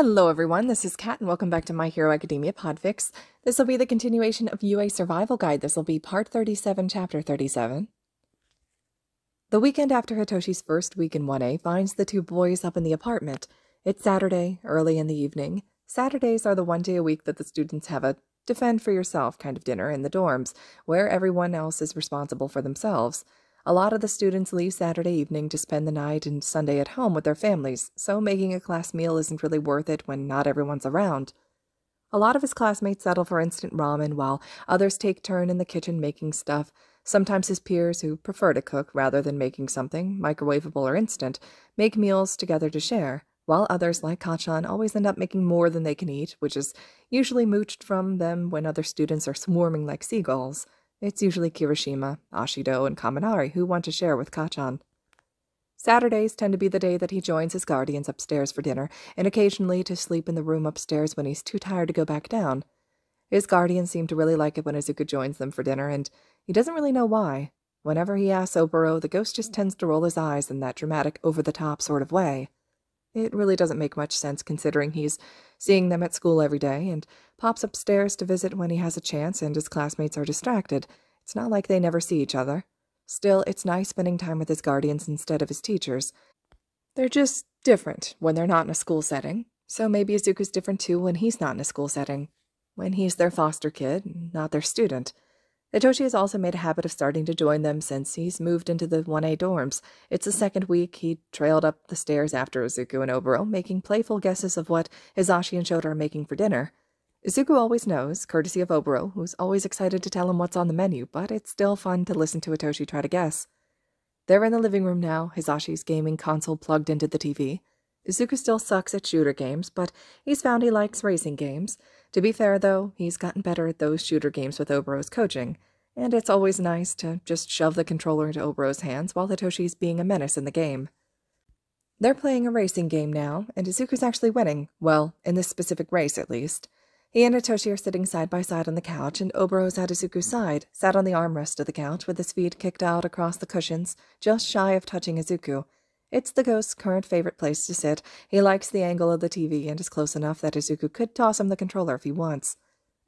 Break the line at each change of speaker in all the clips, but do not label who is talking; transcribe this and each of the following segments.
Hello everyone, this is Kat and welcome back to My Hero Academia Podfics. This will be the continuation of Yuuei Survival Guide. This will be part 37, chapter 37. The weekend after Hitoshi's first week in 1A finds the two boys up in the apartment. It's Saturday, early in the evening. Saturdays are the one day a week that the students have a defend for yourself kind of dinner in the dorms, where everyone else is responsible for themselves. A lot of the students leave Saturday evening to spend the night and Sunday at home with their families, so making a class meal isn't really worth it when not everyone's around. A lot of his classmates settle for instant ramen, while others take turn in the kitchen making stuff. Sometimes his peers, who prefer to cook rather than making something, microwavable or instant, make meals together to share, while others, like Kachan, always end up making more than they can eat, which is usually mooched from them when other students are swarming like seagulls. It's usually Kirishima, Ashido, and Kaminari who want to share with Kachan. Saturdays tend to be the day that he joins his guardians upstairs for dinner, and occasionally to sleep in the room upstairs when he's too tired to go back down. His guardians seem to really like it when Izuku joins them for dinner, and he doesn't really know why. Whenever he asks Oboro, the ghost just tends to roll his eyes in that dramatic, over-the-top sort of way. It really doesn't make much sense considering he's seeing them at school every day and pops upstairs to visit when he has a chance and his classmates are distracted. It's not like they never see each other. Still, it's nice spending time with his guardians instead of his teachers. They're just different when they're not in a school setting, so maybe Izuku's different too when he's not in a school setting. When he's their foster kid, not their student. Hitoshi has also made a habit of starting to join them since he's moved into the 1A dorms. It's the second week he trailed up the stairs after Izuku and Oboro, making playful guesses of what Hizashi and Shota are making for dinner. Izuku always knows, courtesy of Oboro, who's always excited to tell him what's on the menu, but it's still fun to listen to Hitoshi try to guess. They're in the living room now, Hizashi's gaming console plugged into the TV. Izuku still sucks at shooter games, but he's found he likes racing games. To be fair, though, he's gotten better at those shooter games with Oboro's coaching, and it's always nice to just shove the controller into Oboro's hands while Hitoshi's being a menace in the game. They're playing a racing game now, and Izuku's actually winning, well, in this specific race at least. He and Hitoshi are sitting side by side on the couch, and Oboro's at Izuku's side, sat on the armrest of the couch with his feet kicked out across the cushions, just shy of touching Izuku. It's the ghost's current favorite place to sit. He likes the angle of the TV and is close enough that Izuku could toss him the controller if he wants.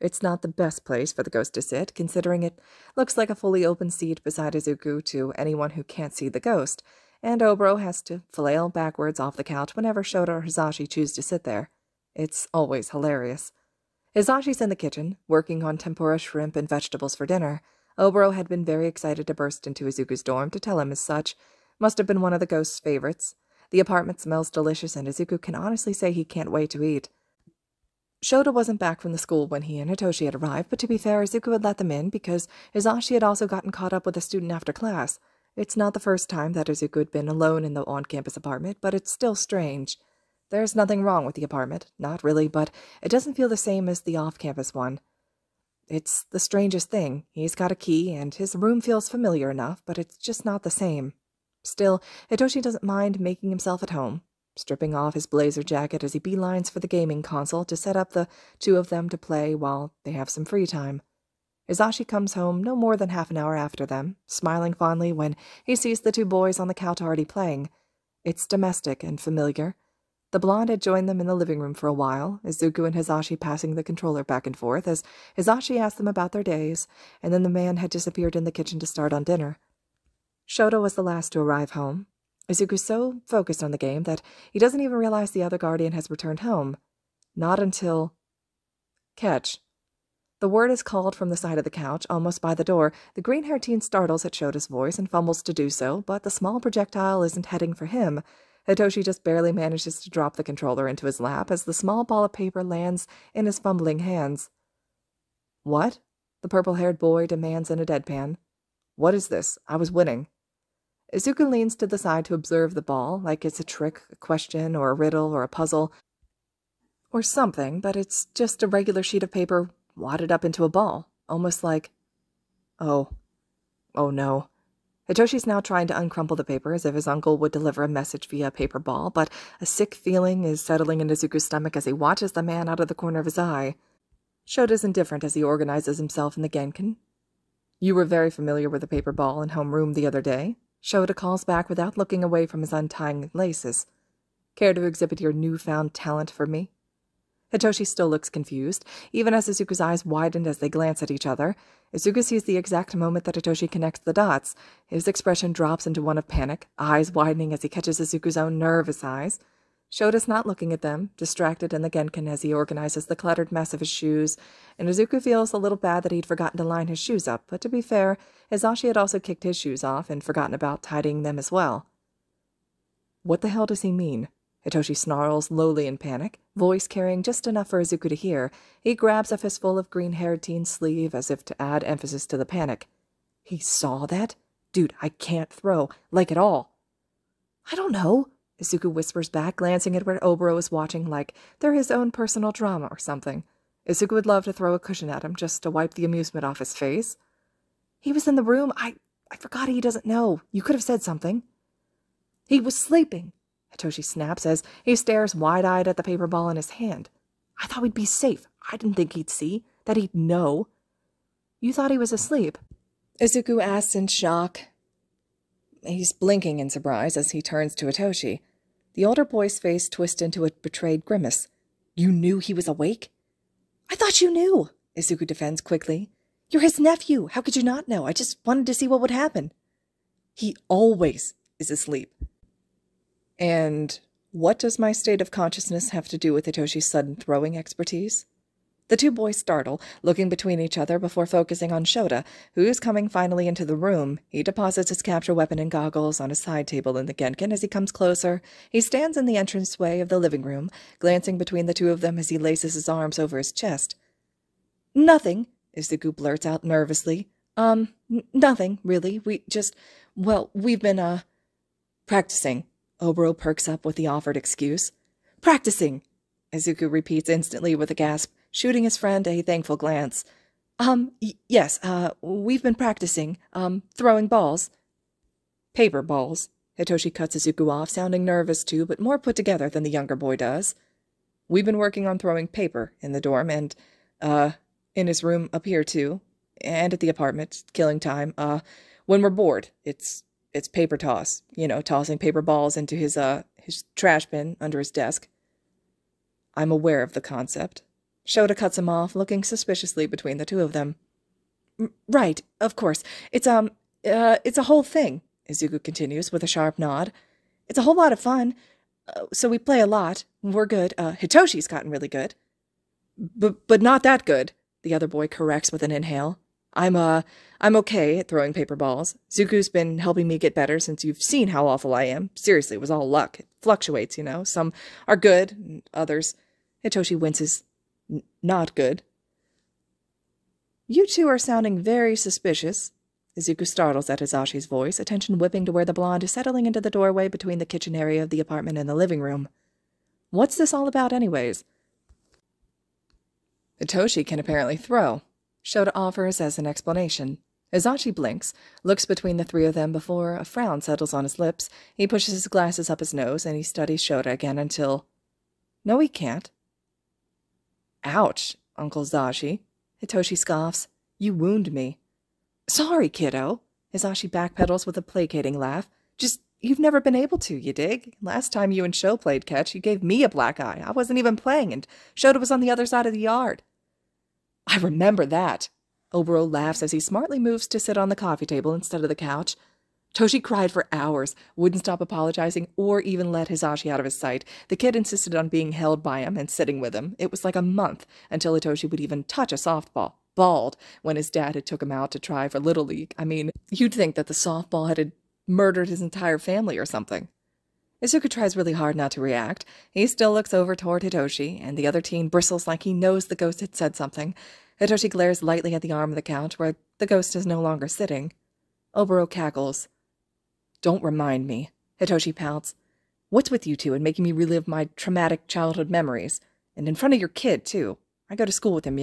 It's not the best place for the ghost to sit, considering it looks like a fully open seat beside Izuku to anyone who can't see the ghost, and Oboro has to flail backwards off the couch whenever Shota or Hizashi choose to sit there. It's always hilarious. Hizashi's in the kitchen, working on tempura shrimp and vegetables for dinner. Oboro had been very excited to burst into Izuku's dorm to tell him as such. Must have been one of the ghost's favorites. The apartment smells delicious, and Izuku can honestly say he can't wait to eat. Shota wasn't back from the school when he and Hitoshi had arrived, but to be fair, Izuku had let them in because Hizashi had also gotten caught up with a student after class. It's not the first time that Izuku had been alone in the on-campus apartment, but it's still strange. There's nothing wrong with the apartment, not really, but it doesn't feel the same as the off-campus one. It's the strangest thing. He's got a key, and his room feels familiar enough, but it's just not the same. Still, Hitoshi doesn't mind making himself at home, stripping off his blazer jacket as he beelines for the gaming console to set up the two of them to play while they have some free time. Hizashi comes home no more than half an hour after them, smiling fondly when he sees the two boys on the couch already playing. It's domestic and familiar. The blonde had joined them in the living room for a while, Izuku and Hizashi passing the controller back and forth as Hizashi asked them about their days, and then the man had disappeared in the kitchen to start on dinner. Shota was the last to arrive home. Izuku's so focused on the game that he doesn't even realize the other guardian has returned home. Not until... Catch. The word is called from the side of the couch, almost by the door. The green-haired teen startles at Shota's voice and fumbles to do so, but the small projectile isn't heading for him. Hitoshi just barely manages to drop the controller into his lap as the small ball of paper lands in his fumbling hands. "What?" the purple-haired boy demands in a deadpan. "What is this? I was winning." Izuku leans to the side to observe the ball, like it's a trick, a question, or a riddle, or a puzzle, or something, but it's just a regular sheet of paper wadded up into a ball, almost like... Oh no. Hitoshi's now trying to uncrumple the paper as if his uncle would deliver a message via a paper ball, but a sick feeling is settling in Izuku's stomach as he watches the man out of the corner of his eye. Shota's indifferent as he organizes himself in the Genkin. "You were very familiar with the paper ball in homeroom the other day," Shota calls back without looking away from his untying laces. "Care to exhibit your newfound talent for me?" Hitoshi still looks confused, even as Izuku's eyes widen as they glance at each other. Izuku sees the exact moment that Hitoshi connects the dots. His expression drops into one of panic, eyes widening as he catches Izuku's own nervous eyes. Shota's not looking at them, distracted in the Genkin as he organizes the cluttered mess of his shoes, and Izuku feels a little bad that he'd forgotten to line his shoes up, but to be fair, Hizashi had also kicked his shoes off and forgotten about tidying them as well. What the hell does he mean? Hitoshi snarls, lowly in panic, voice carrying just enough for Izuku to hear. He grabs a fistful of green-haired teen's sleeve as if to add emphasis to the panic. He saw that? Dude, I can't throw, like at all. I don't know, Izuku whispers back, glancing at where Oboro is watching like they're his own personal drama or something. Izuku would love to throw a cushion at him just to wipe the amusement off his face. He was in the room. I forgot he doesn't know. You could have said something. He was sleeping, Hitoshi snaps as he stares wide-eyed at the paper ball in his hand. I thought we'd be safe. I didn't think he'd see, that he'd know. You thought he was asleep? Izuku asks in shock. He's blinking in surprise as he turns to Hitoshi. The older boy's face twists into a betrayed grimace. You knew he was awake? I thought you knew, Izuku defends quickly. You're his nephew. How could you not know? I just wanted to see what would happen. He always is asleep. And what does my state of consciousness have to do with Hitoshi's sudden throwing expertise? The two boys startle, looking between each other before focusing on Shota, who's coming finally into the room. He deposits his capture weapon and goggles on a side table in the Genkin as he comes closer. He stands in the entranceway of the living room, glancing between the two of them as he laces his arms over his chest. Nothing, Izuku blurts out nervously. Nothing, really. We've been, practicing. Oboro perks up with the offered excuse. Practicing, Izuku repeats instantly with a gasp, shooting his friend a thankful glance. Yes, we've been practicing, throwing balls. Paper balls. Hitoshi cuts Izuku off, sounding nervous too, but more put together than the younger boy does. We've been working on throwing paper in the dorm and, in his room up here too, and at the apartment, killing time. When we're bored, it's paper toss, tossing paper balls into his trash bin under his desk. I'm aware of the concept. Shota cuts him off, looking suspiciously between the two of them. Right, of course. It's a whole thing, Izuku continues with a sharp nod. It's a whole lot of fun. So we play a lot. We're good. Hitoshi's gotten really good. But not that good, the other boy corrects with an inhale. I'm okay at throwing paper balls. Zuku's been helping me get better since you've seen how awful I am. Seriously, it was all luck. It fluctuates, Some are good, and others. Hitoshi winces. Not good. You two are sounding very suspicious. Izuku startles at Hizashi's voice, attention whipping to where the blonde is settling into the doorway between the kitchen area of the apartment and the living room. What's this all about anyways? Hitoshi can apparently throw. Shota offers as an explanation. Hizashi blinks, looks between the three of them before a frown settles on his lips. He pushes his glasses up his nose, and he studies Shota again until... No, he can't. Ouch, Uncle Zashi. Hitoshi scoffs. You wound me. Sorry, kiddo. Hizashi backpedals with a placating laugh. Just, you've never been able to, you dig? Last time you and Sho played catch, you gave me a black eye. I wasn't even playing, and Shota was on the other side of the yard. I remember that. Oboro laughs as he smartly moves to sit on the coffee table instead of the couch. Toshi cried for hours, wouldn't stop apologizing or even let Hizashi out of his sight. The kid insisted on being held by him and sitting with him. It was like a month until Hitoshi would even touch a softball. Bald, when his dad had took him out to try for Little League. I mean, you'd think that the softball had murdered his entire family or something. Izuku tries really hard not to react. He still looks over toward Hitoshi, and the other teen bristles like he knows the ghost had said something. Hitoshi glares lightly at the arm of the couch where the ghost is no longer sitting. Oboro cackles. Don't remind me, Hitoshi pouts. What's with you two and making me relive my traumatic childhood memories? And in front of your kid, too. I go to school with him,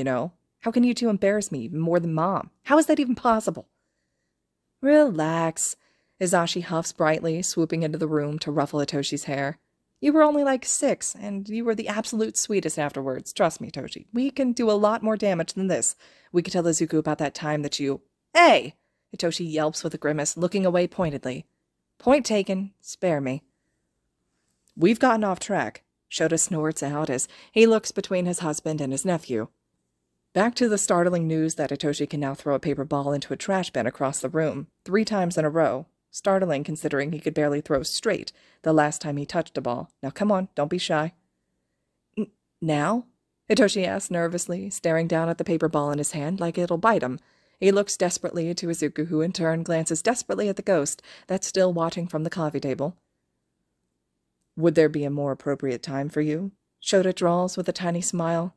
How can you two embarrass me even more than Mom? How is that even possible? Relax. Hizashi huffs brightly, swooping into the room to ruffle Hitoshi's hair. You were only like 6, and you were the absolute sweetest afterwards. Trust me, Toshi. We can do a lot more damage than this. We could tell Izuku about that time that you... Hey! Hitoshi yelps with a grimace, looking away pointedly. Point taken. Spare me. We've gotten off track. Shota snorts out as he looks between his husband and his nephew. Back to the startling news that Hitoshi can now throw a paper ball into a trash bin across the room, 3 times in a row. Startling considering he could barely throw straight the last time he touched a ball. Now come on, don't be shy. Now? Hitoshi asks nervously, staring down at the paper ball in his hand like it'll bite him. He looks desperately to Izuku, who in turn glances desperately at the ghost that's still watching from the coffee table. Would there be a more appropriate time for you? Shota drawls with a tiny smile.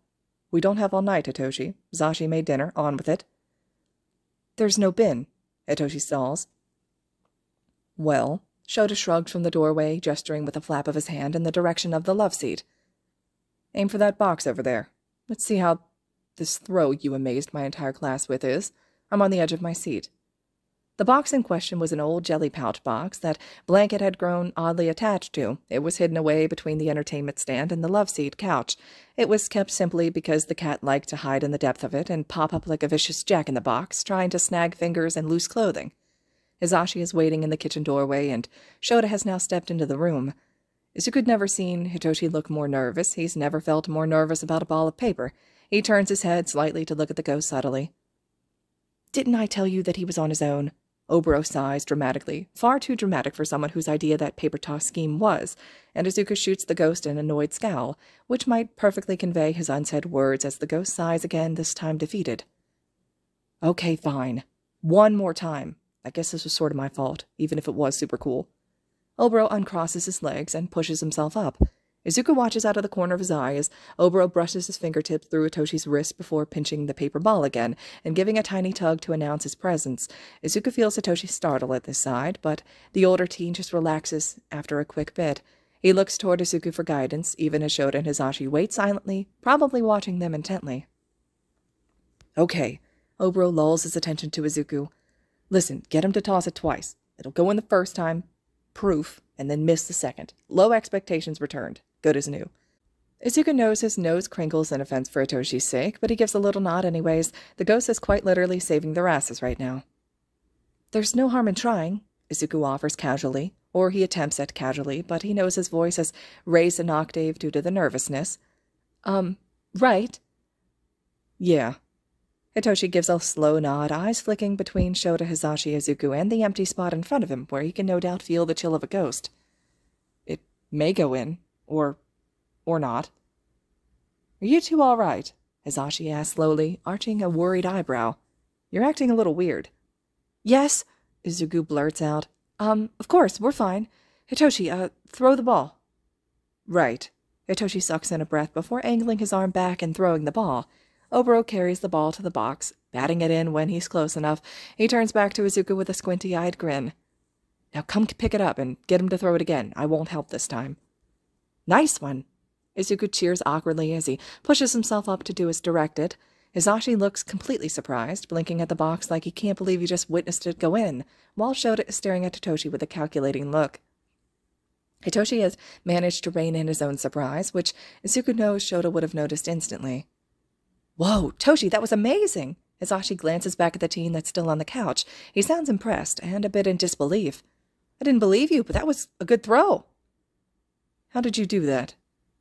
We don't have all night, Hitoshi. Zashi made dinner. On with it. There's no bin. Hitoshi stalls. Well, Shota shrugged from the doorway, gesturing with a flap of his hand in the direction of the love seat. Aim for that box over there. Let's see how this throw you amazed my entire class with is. I'm on the edge of my seat. The box in question was an old jelly pouch box that Blanket had grown oddly attached to. It was hidden away between the entertainment stand and the love seat couch. It was kept simply because the cat liked to hide in the depth of it and pop up like a vicious jack-in-the-box, trying to snag fingers and loose clothing. Hizashi is waiting in the kitchen doorway, and Shota has now stepped into the room. Izuku'd never seen Hitoshi look more nervous. He's never felt more nervous about a ball of paper. He turns his head slightly to look at the ghost subtly. Didn't I tell you that he was on his own? Oboro sighs dramatically, far too dramatic for someone whose idea that paper toss scheme was, and Izuku shoots the ghost an annoyed scowl, which might perfectly convey his unsaid words as the ghost sighs again, this time defeated. Okay, fine. One more time. I guess this was sort of my fault, even if it was super cool. Oboro uncrosses his legs and pushes himself up. Izuku watches out of the corner of his eye as Oboro brushes his fingertips through Hitoshi's wrist before pinching the paper ball again and giving a tiny tug to announce his presence. Izuku feels Hitoshi startle at this side, but the older teen just relaxes after a quick bit. He looks toward Izuku for guidance, even as Shota and Hizashi wait silently, probably watching them intently. Okay, Oboro lulls his attention to Izuku. Listen, get him to toss it twice. It'll go in the first time, proof, and then miss the second. Low expectations returned. Good as new. Izuku knows his nose crinkles in offense for Hitoshi's sake, but he gives a little nod anyways. The ghost is quite literally saving their asses right now. There's no harm in trying, Izuku offers casually, or he attempts at casually, but he knows his voice has raised an octave due to the nervousness. Right? Yeah. Hitoshi gives a slow nod, eyes flicking between Shota, Hizashi, Izuku, and the empty spot in front of him, where he can no doubt feel the chill of a ghost. It may go in, or not. Are you two all right? Hizashi asks slowly, arching a worried eyebrow. You're acting a little weird. Yes, Izuku blurts out. Of course, we're fine. Hitoshi, throw the ball. Right. Hitoshi sucks in a breath before angling his arm back and throwing the ball. Oboro carries the ball to the box, batting it in when he's close enough. He turns back to Izuku with a squinty-eyed grin. Now come pick it up and get him to throw it again. I won't help this time. Nice one. Izuku cheers awkwardly as he pushes himself up to do as directed. Hizashi looks completely surprised, blinking at the box like he can't believe he just witnessed it go in, while Shota is staring at Hitoshi with a calculating look. Hitoshi has managed to rein in his own surprise, which Izuku knows Shota would have noticed instantly. Whoa, Toshi, that was amazing! Hizashi glances back at the teen that's still on the couch. He sounds impressed and a bit in disbelief. I didn't believe you, but that was a good throw. How did you do that?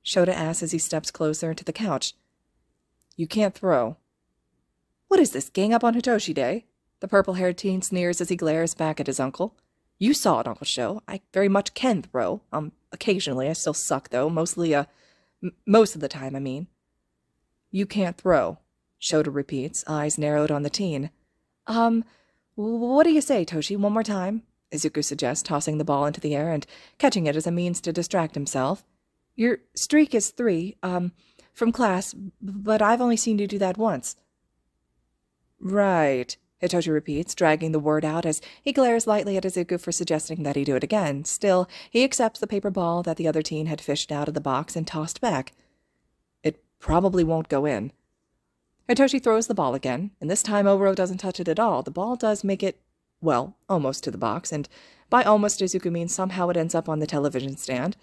Shota asks as he steps closer to the couch. You can't throw. What is this, gang up on Hitoshi Day? The purple-haired teen sneers as he glares back at his uncle. You saw it, Uncle Sho. I very much can throw. Occasionally. I still suck, though. Most of the time, I mean. You can't throw, Shota repeats, eyes narrowed on the teen. What do you say, Toshi? One more time? Izuku suggests, tossing the ball into the air and catching it as a means to distract himself. Your streak is 3, from class, but I've only seen you do that once. Right, Hitoshi repeats, dragging the word out as he glares lightly at Izuku for suggesting that he do it again. Still, he accepts the paper ball that the other teen had fished out of the box and tossed back. Probably won't go in. Hitoshi throws the ball again, and this time Oboro doesn't touch it at all. The ball does make it, well, almost to the box, and by almost Izuku means somehow it ends up on the television stand.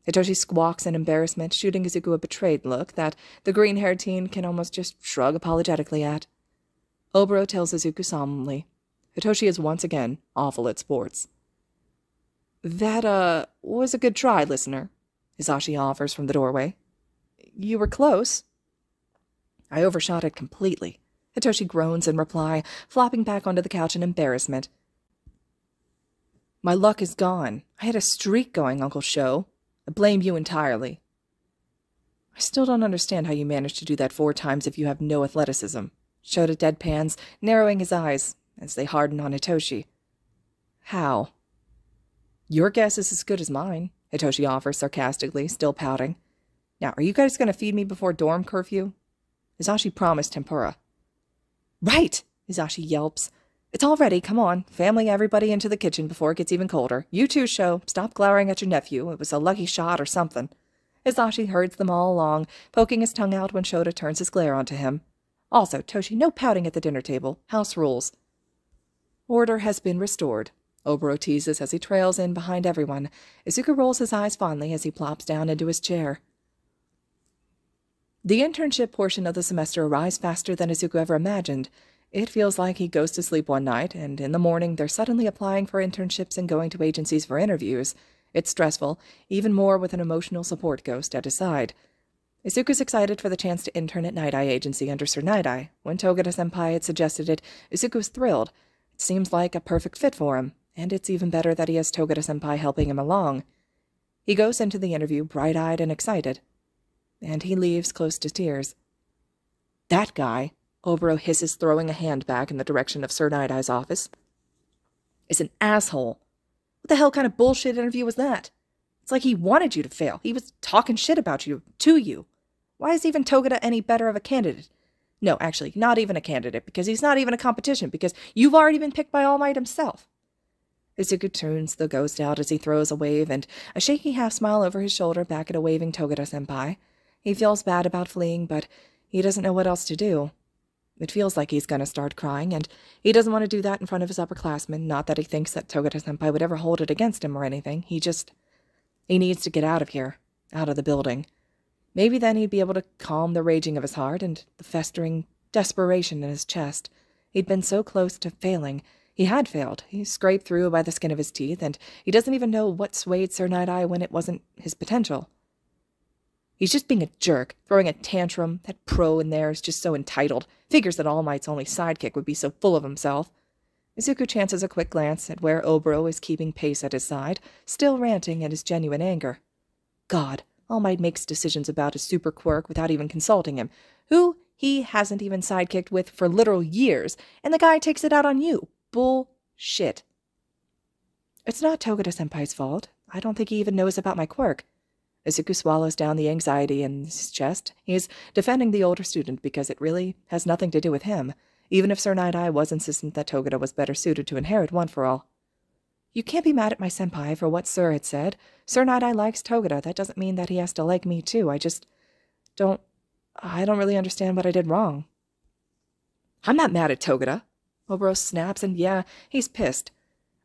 Hitoshi squawks in embarrassment, shooting Izuku a betrayed look that the green-haired teen can almost just shrug apologetically at. Oboro tells Izuku solemnly, Hitoshi is once again awful at sports. That, was a good try, listener. Hisashi offers from the doorway. You were close. I overshot it completely. Hitoshi groans in reply, flopping back onto the couch in embarrassment. My luck is gone. I had a streak going, Uncle Sho. I blame you entirely. I still don't understand how you managed to do that 4 times if you have no athleticism. Shota deadpans, narrowing his eyes as they harden on Hitoshi. How? Your guess is as good as mine, Hitoshi offers sarcastically, still pouting. Now, are you guys going to feed me before dorm curfew? Hisashi promised tempura. Right, Hisashi yelps. It's all ready, come on. Family everybody into the kitchen before it gets even colder. You too, Sho. Stop glowering at your nephew. It was a lucky shot or something. Hisashi herds them all along, poking his tongue out when Shota turns his glare onto him. Also, Toshi, no pouting at the dinner table. House rules. Order has been restored. Oboro teases as he trails in behind everyone. Izuku rolls his eyes fondly as he plops down into his chair. The internship portion of the semester arrives faster than Izuku ever imagined. It feels like he goes to sleep one night, and in the morning they're suddenly applying for internships and going to agencies for interviews. It's stressful, even more with an emotional support ghost at his side. Izuku's excited for the chance to intern at Nighteye agency under Sir Nighteye. When Togata-senpai had suggested it, Izuku was thrilled. It seems like a perfect fit for him, and it's even better that he has Togata-senpai helping him along. He goes into the interview bright-eyed and excited, and he leaves close to tears. That guy, Oboro hisses, throwing a hand back in the direction of Sir Nightae's office, is an asshole. What the hell kind of bullshit interview was that? It's like he wanted you to fail. He was talking shit about you, to you. Why is even Togata any better of a candidate? No, actually, not even a candidate, because he's not even a competition, because you've already been picked by All Might himself. Izuku turns the ghost out as he throws a wave and a shaky half-smile over his shoulder back at a waving Togata-senpai. He feels bad about fleeing, but he doesn't know what else to do. It feels like he's going to start crying, and he doesn't want to do that in front of his upperclassmen, not that he thinks that Togata-senpai would ever hold it against him or anything. He needs to get out of here, out of the building. Maybe then he'd be able to calm the raging of his heart and the festering desperation in his chest. He'd been so close to failing. He had failed. He scraped through by the skin of his teeth, and he doesn't even know what swayed Sir Nighteye when it wasn't his potential. He's just being a jerk, throwing a tantrum. That pro in there is just so entitled. Figures that All Might's only sidekick would be so full of himself. Izuku chances a quick glance at where Oboro is keeping pace at his side, still ranting at his genuine anger. God, All Might makes decisions about his super quirk without even consulting him, who he hasn't even sidekicked with for literal years, and the guy takes it out on you. Bullshit. It's not Togata-senpai's fault. I don't think he even knows about my quirk. Izuku swallows down the anxiety in his chest. He is defending the older student because it really has nothing to do with him, even if Sir Nighteye was insistent that Togata was better suited to inherit One for All. You can't be mad at my senpai for what Sir had said. Sir Nighteye likes Togata. That doesn't mean that he has to like me too. I don't really understand what I did wrong. I'm not mad at Togata. Oboro snaps, and yeah, he's pissed.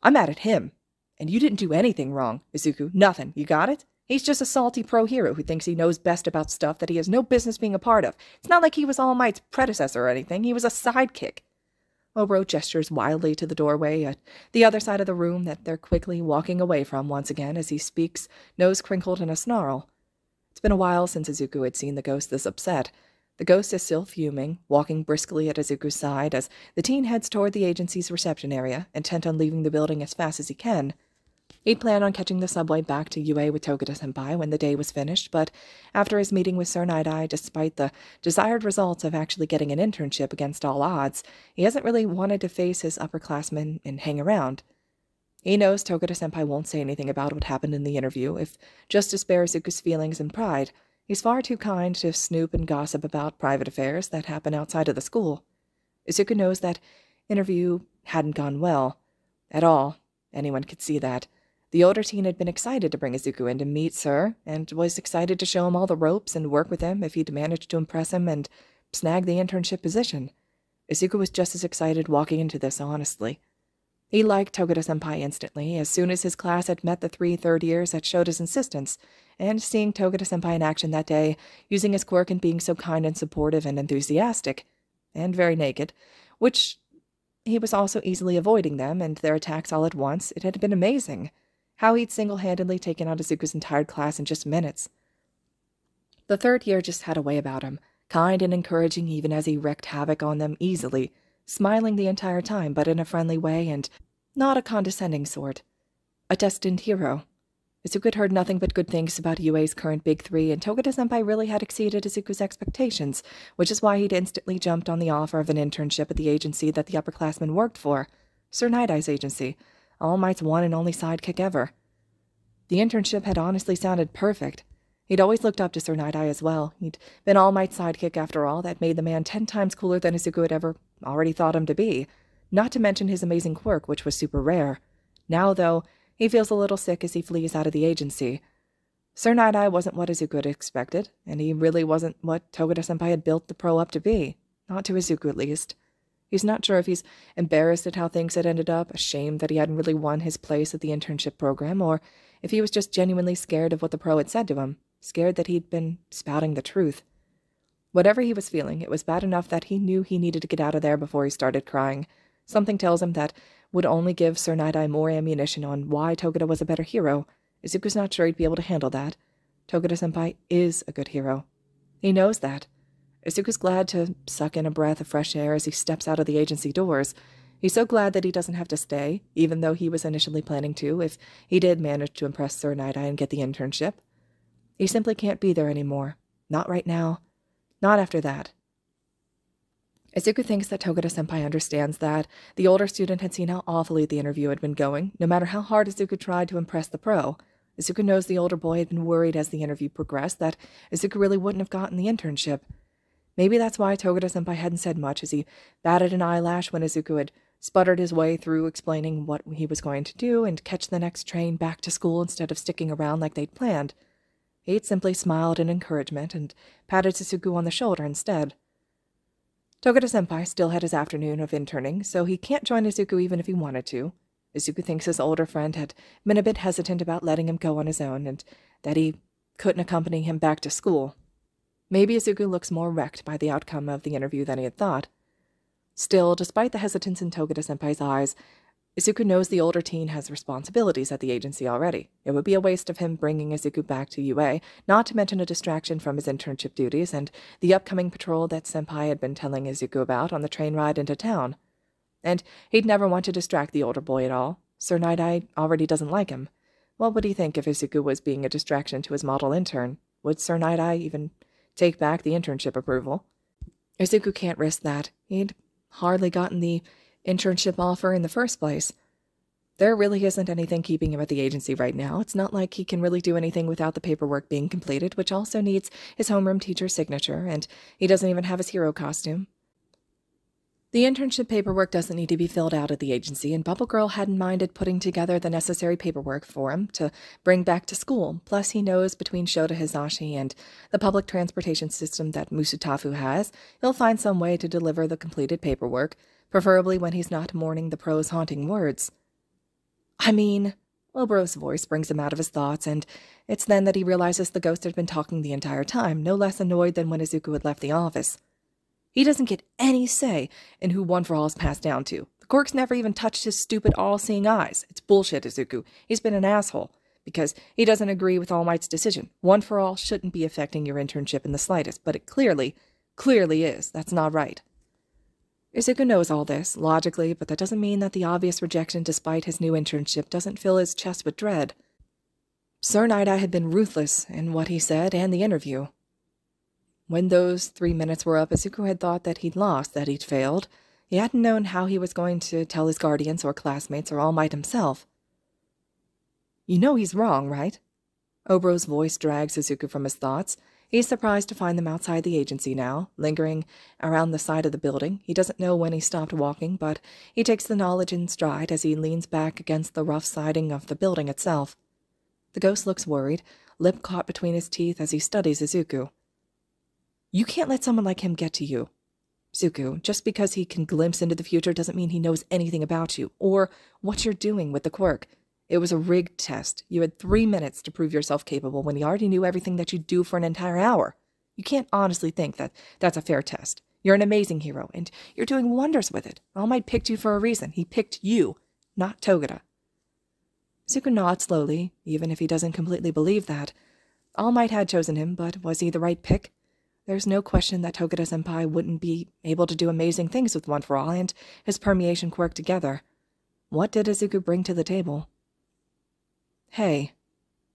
I'm mad at him. And you didn't do anything wrong, Izuku. Nothing. You got it? He's just a salty pro-hero who thinks he knows best about stuff that he has no business being a part of. It's not like he was All Might's predecessor or anything. He was a sidekick. Oboro gestures wildly to the doorway at the other side of the room that they're quickly walking away from once again as he speaks, nose crinkled in a snarl. It's been a while since Izuku had seen the ghost this upset. The ghost is still fuming, walking briskly at Izuku's side as the teen heads toward the agency's reception area, intent on leaving the building as fast as he can. He'd planned on catching the subway back to Yuuei with Togata-senpai when the day was finished, but after his meeting with Sir Nighteye, despite the desired results of actually getting an internship against all odds, he hasn't really wanted to face his upperclassmen and hang around. He knows Togata-senpai won't say anything about what happened in the interview, if just to spare Izuku's feelings and pride. He's far too kind to snoop and gossip about private affairs that happen outside of the school. Izuku knows that interview hadn't gone well. At all. Anyone could see that. The older teen had been excited to bring Izuku in to meet Sir, and was excited to show him all the ropes and work with him if he'd managed to impress him and snag the internship position. Izuku was just as excited walking into this, honestly. He liked Togata-senpai instantly, as soon as his class had met the 3 third years at Shota's insistence, and seeing Togata-senpai in action that day, using his quirk and being so kind and supportive and enthusiastic, and very naked, which he was also easily avoiding them and their attacks all at once, it had been amazing. how he'd single-handedly taken out Izuku's entire class in just minutes. The third year just had a way about him, kind and encouraging even as he wreaked havoc on them easily, smiling the entire time but in a friendly way and not a condescending sort. A destined hero. Izuku had heard nothing but good things about Yuei's current big three, and Togata-senpai really had exceeded Izuku's expectations, which is why he'd instantly jumped on the offer of an internship at the agency that the upperclassmen worked for, Sir Nightaye's agency, All Might's one and only sidekick ever. The internship had honestly sounded perfect. He'd always looked up to Sir Nighteye as well. He'd been All Might's sidekick after all. That made the man 10 times cooler than Izuku had ever already thought him to be, not to mention his amazing quirk, which was super rare. Now, though, he feels a little sick as he flees out of the agency. Sir Nighteye wasn't what Izuku had expected, and he really wasn't what Togata-senpai had built the pro up to be. Not to Izuku, at least. He's not sure if he's embarrassed at how things had ended up, ashamed that he hadn't really won his place at the internship program, or if he was just genuinely scared of what the pro had said to him, scared that he'd been spouting the truth. Whatever he was feeling, it was bad enough that he knew he needed to get out of there before he started crying. Something tells him that would only give Sir Nighteye more ammunition on why Togata was a better hero. Izuku's not sure he'd be able to handle that. Togata-senpai is a good hero. He knows that. Izuku's glad to suck in a breath of fresh air as he steps out of the agency doors. He's so glad that he doesn't have to stay, even though he was initially planning to, if he did manage to impress Sir Nighteye and get the internship. He simply can't be there anymore. Not right now. Not after that. Izuku thinks that Togata-senpai understands that. The older student had seen how awfully the interview had been going, no matter how hard Izuku tried to impress the pro. Izuku knows the older boy had been worried as the interview progressed that Izuku really wouldn't have gotten the internship. Maybe that's why Togata-senpai hadn't said much as he batted an eyelash when Izuku had sputtered his way through explaining what he was going to do and catch the next train back to school instead of sticking around like they'd planned. He'd simply smiled in encouragement and patted Izuku on the shoulder instead. Togata-senpai still had his afternoon of interning, so he can't join Izuku even if he wanted to. Izuku thinks his older friend had been a bit hesitant about letting him go on his own, and that he couldn't accompany him back to school. Maybe Izuku looks more wrecked by the outcome of the interview than he had thought. Still, despite the hesitance in Togata-senpai's eyes, Izuku knows the older teen has responsibilities at the agency already. It would be a waste of him bringing Izuku back to Yuei, not to mention a distraction from his internship duties and the upcoming patrol that Senpai had been telling Izuku about on the train ride into town. And he'd never want to distract the older boy at all. Sir Nighteye already doesn't like him. What would he think if Izuku was being a distraction to his model intern? Would Sir Nighteye even take back the internship approval? Izuku can't risk that. He'd hardly gotten the internship offer in the first place. There really isn't anything keeping him at the agency right now. It's not like he can really do anything without the paperwork being completed, which also needs his homeroom teacher's signature, and he doesn't even have his hero costume. The internship paperwork doesn't need to be filled out at the agency, and Bubble Girl hadn't minded putting together the necessary paperwork for him to bring back to school. Plus, he knows between Shota Hizashi and the public transportation system that Musutafu has, he'll find some way to deliver the completed paperwork, preferably when he's not mourning the pro's haunting words. I mean, Oboro's voice brings him out of his thoughts, and it's then that he realizes the ghost had been talking the entire time, no less annoyed than when Izuku had left the office. He doesn't get any say in who One for All is passed down to. The quirk's never even touched his stupid all-seeing eyes. It's bullshit, Izuku. He's been an asshole, because he doesn't agree with All Might's decision. One for All shouldn't be affecting your internship in the slightest, but it clearly is. That's not right. Izuku knows all this, logically, but that doesn't mean that the obvious rejection despite his new internship doesn't fill his chest with dread. Sir Nighteye had been ruthless in what he said and the interview. When those 3 minutes were up, Izuku had thought that he'd lost, that he'd failed. He hadn't known how he was going to tell his guardians or classmates or All Might himself. You know he's wrong, right? Oboro's voice drags Izuku from his thoughts. He's surprised to find them outside the agency now, lingering around the side of the building. He doesn't know when he stopped walking, but he takes the knowledge in stride as he leans back against the rough siding of the building itself. The ghost looks worried, lip caught between his teeth as he studies Izuku. You can't let someone like him get to you. Izuku, just because he can glimpse into the future doesn't mean he knows anything about you, or what you're doing with the quirk. It was a rigged test. You had 3 minutes to prove yourself capable when he already knew everything that you'd do for an entire hour. You can't honestly think that that's a fair test. You're an amazing hero, and you're doing wonders with it. All Might picked you for a reason. He picked you, not Togata. Izuku nods slowly, even if he doesn't completely believe that. All Might had chosen him, but was he the right pick? There's no question that Togeda-senpai wouldn't be able to do amazing things with One for All and his permeation quirk together. What did Izuku bring to the table? Hey.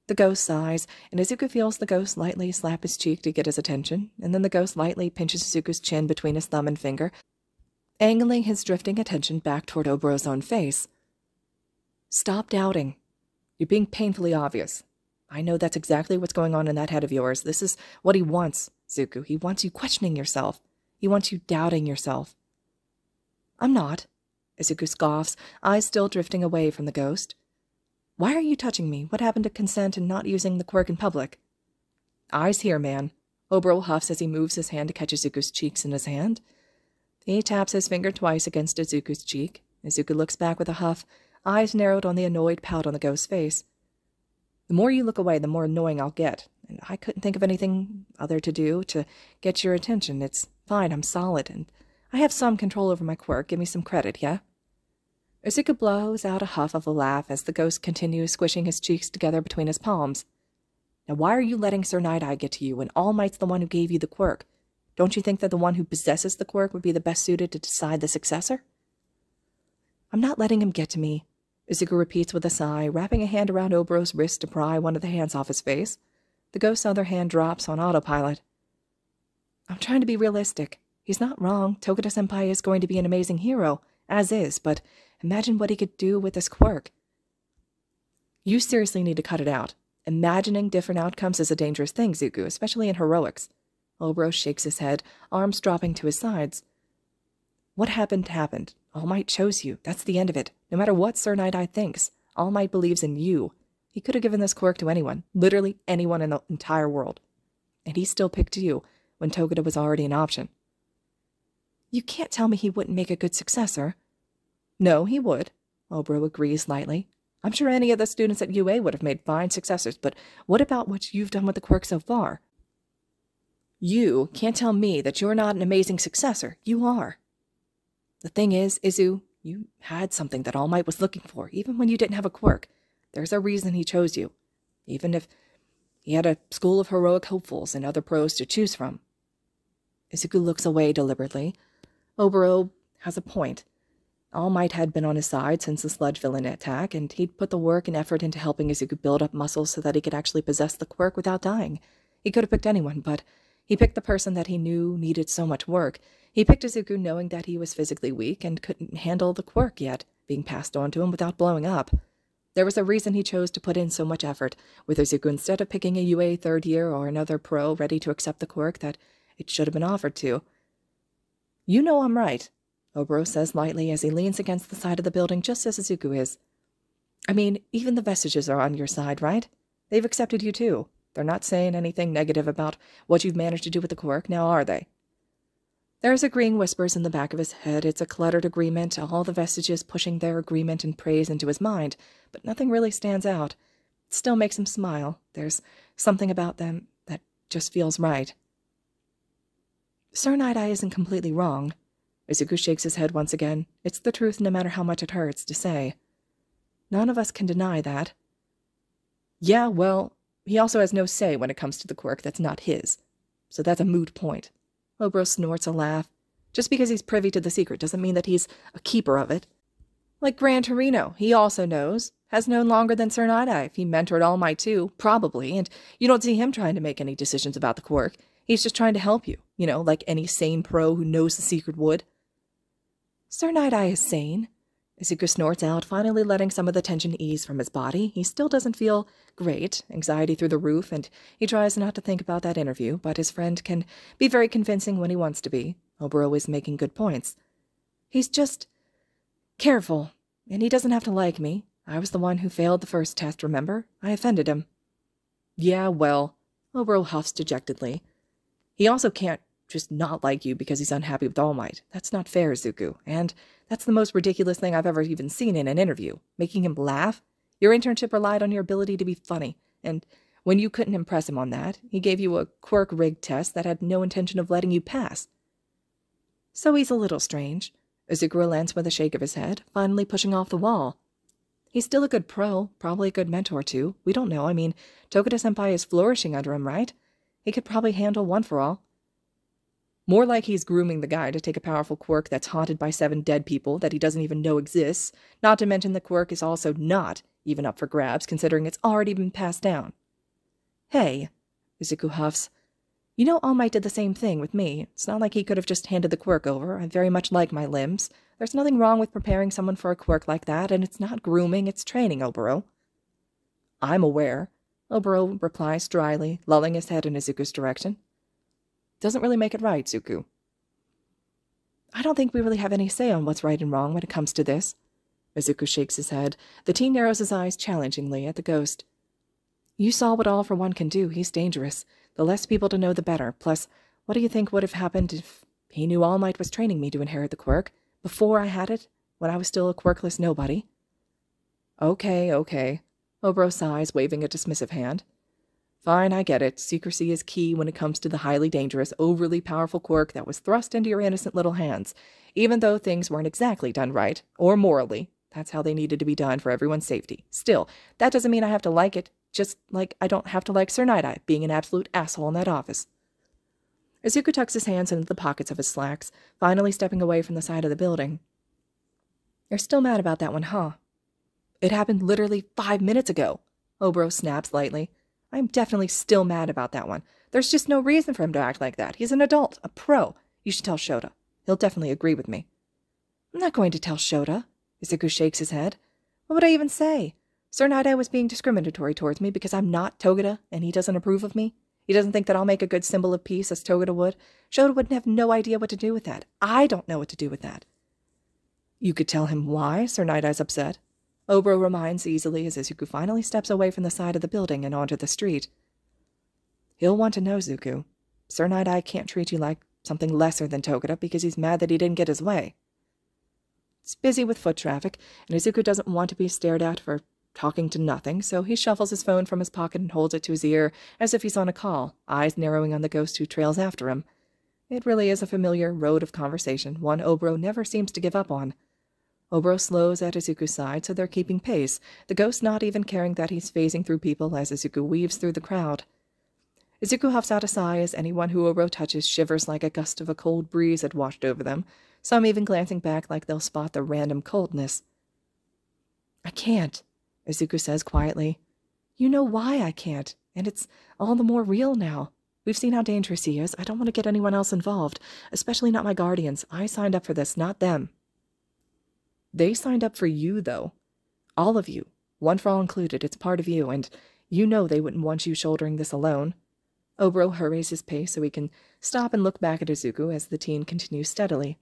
The ghost sighs, and Izuku feels the ghost lightly slap his cheek to get his attention, and then the ghost lightly pinches Izuku's chin between his thumb and finger, angling his drifting attention back toward Oboro's own face. Stop doubting. You're being painfully obvious. I know that's exactly what's going on in that head of yours. This is what he wants, Zuko. He wants you questioning yourself. He wants you doubting yourself. I'm not. Izuku scoffs, eyes still drifting away from the ghost. Why are you touching me? What happened to consent and not using the quirk in public? Eyes here, man. Oboro huffs as he moves his hand to catch Izuku's cheeks in his hand. He taps his finger twice against Izuku's cheek. Izuku looks back with a huff, eyes narrowed on the annoyed pout on the ghost's face. The more you look away, the more annoying I'll get, and I couldn't think of anything other to do to get your attention. It's fine, I'm solid, and I have some control over my quirk. Give me some credit, yeah? Izuku blows out a huff of a laugh as the ghost continues squishing his cheeks together between his palms. Now why are you letting Sir Nighteye get to you when All Might's the one who gave you the quirk? Don't you think that the one who possesses the quirk would be the best suited to decide the successor? I'm not letting him get to me, Izuku repeats with a sigh, wrapping a hand around Oboro's wrist to pry one of the hands off his face. The ghost's other hand drops on autopilot. I'm trying to be realistic. He's not wrong. Togeda-senpai is going to be an amazing hero, as is, but imagine what he could do with this quirk. You seriously need to cut it out. Imagining different outcomes is a dangerous thing, Zuko, especially in heroics. Oboro shakes his head, arms dropping to his sides. What happened happened. All Might chose you. That's the end of it. No matter what Sir Nighteye thinks, All Might believes in you. He could have given this quirk to anyone, literally anyone in the entire world. And he still picked you, when Togeda was already an option. You can't tell me he wouldn't make a good successor. No, he would, Oboro agrees lightly. I'm sure any of the students at UA would have made fine successors, but what about what you've done with the quirk so far? You can't tell me that you're not an amazing successor. You are. The thing is, Izu, you had something that All Might was looking for, even when you didn't have a quirk. There's a reason he chose you, even if he had a school of heroic hopefuls and other pros to choose from. Izuku looks away deliberately. Oboro has a point. All Might had been on his side since the sludge villain attack, and he'd put the work and effort into helping Izuku build up muscles so that he could actually possess the quirk without dying. He could have picked anyone, but he picked the person that he knew needed so much work. He picked Izuku knowing that he was physically weak and couldn't handle the quirk yet, being passed on to him without blowing up. There was a reason he chose to put in so much effort with Izuku instead of picking a UA third year or another pro ready to accept the quirk that it should have been offered to. You know I'm right, Oboro says lightly as he leans against the side of the building just as Izuku is. I mean, even the vestiges are on your side, right? They've accepted you too. They're not saying anything negative about what you've managed to do with the quirk, now are they? There's agreeing whispers in the back of his head. It's a cluttered agreement, all the vestiges pushing their agreement and praise into his mind, but nothing really stands out. It still makes him smile. There's something about them that just feels right. Sir Nighteye isn't completely wrong. Izuku shakes his head once again. It's the truth no matter how much it hurts to say. None of us can deny that. Yeah, well, he also has no say when it comes to the quirk that's not his. So that's a moot point. Oboro snorts a laugh. Just because he's privy to the secret doesn't mean that he's a keeper of it. Like Gran Torino, he also knows. Has known longer than Sir Nighteye. If he mentored All Might too, probably, and you don't see him trying to make any decisions about the quirk. He's just trying to help you, like any sane pro who knows the secret would. Sir Nighteye is sane. Izuku snorts out, finally letting some of the tension ease from his body. He still doesn't feel great, anxiety through the roof, and he tries not to think about that interview, but his friend can be very convincing when he wants to be. Oboro is making good points. He's just careful, and he doesn't have to like me. I was the one who failed the first test, remember? I offended him. Yeah, well, Oboro huffs dejectedly. He also can't just not like you because he's unhappy with All Might. That's not fair, Zuko, and that's the most ridiculous thing I've ever even seen in an interview. Making him laugh? Your internship relied on your ability to be funny, and when you couldn't impress him on that, he gave you a quirk-rigged test that had no intention of letting you pass. So he's a little strange. Izuku relents with a shake of his head, finally pushing off the wall. He's still a good pro, probably a good mentor too. We don't know. I mean, Togeda-senpai is flourishing under him, right? He could probably handle one for all. More like he's grooming the guy to take a powerful quirk that's haunted by 7 dead people that he doesn't even know exists, not to mention the quirk is also not even up for grabs, considering it's already been passed down. Hey, Izuku huffs. You know All Might did the same thing with me. It's not like he could have just handed the quirk over. I very much like my limbs. There's nothing wrong with preparing someone for a quirk like that, and it's not grooming, it's training, Oboro. I'm aware, Oboro replies dryly, lulling his head in Izuku's direction. Doesn't really make it right, Zuku. I don't think we really have any say on what's right and wrong when it comes to this. Izuku shakes his head. The teen narrows his eyes challengingly at the ghost. You saw what All for One can do. He's dangerous. The less people to know, the better. Plus, what do you think would have happened if he knew All Might was training me to inherit the quirk, before I had it, when I was still a quirkless nobody? Okay. Oboro sighs, waving a dismissive hand. Fine, I get it. Secrecy is key when it comes to the highly dangerous, overly powerful quirk that was thrust into your innocent little hands, even though things weren't exactly done right, or morally. That's how they needed to be done for everyone's safety. Still, that doesn't mean I have to like it, just like I don't have to like Sir Nighteye being an absolute asshole in that office. Izuku tucks his hands into the pockets of his slacks, finally stepping away from the side of the building. You're still mad about that one, huh? It happened literally 5 minutes ago, Oboro snaps lightly. I'm definitely still mad about that one. There's just no reason for him to act like that. He's an adult, a pro. You should tell Shota. He'll definitely agree with me. I'm not going to tell Shota. Izuku shakes his head. What would I even say? Sir Nighteye was being discriminatory towards me because I'm not Togeda and he doesn't approve of me. He doesn't think that I'll make a good symbol of peace as Togeda would. Shota would have no idea what to do with that. I don't know what to do with that. You could tell him why Sir Nightaye's upset. Oboro reminds easily as Izuku finally steps away from the side of the building and onto the street. He'll want to know, Zuku. Sir Nighteye can't treat you like something lesser than Togeda because he's mad that he didn't get his way. It's busy with foot traffic, and Izuku doesn't want to be stared at for talking to nothing, so he shuffles his phone from his pocket and holds it to his ear as if he's on a call, eyes narrowing on the ghost who trails after him. It really is a familiar road of conversation, one Oboro never seems to give up on. Oboro slows at Izuku's side, so they're keeping pace, the ghost not even caring that he's phasing through people as Izuku weaves through the crowd. Izuku huffs out a sigh as anyone who Oboro touches shivers like a gust of a cold breeze had washed over them, some even glancing back like they'll spot the random coldness. I can't, Izuku says quietly. You know why I can't, and it's all the more real now. We've seen how dangerous he is. I don't want to get anyone else involved, especially not my guardians. I signed up for this, not them. They signed up for you, though. All of you. One for all included. It's part of you, and you know they wouldn't want you shouldering this alone. Oboro hurries his pace so he can stop and look back at Izuku as the teen continues steadily.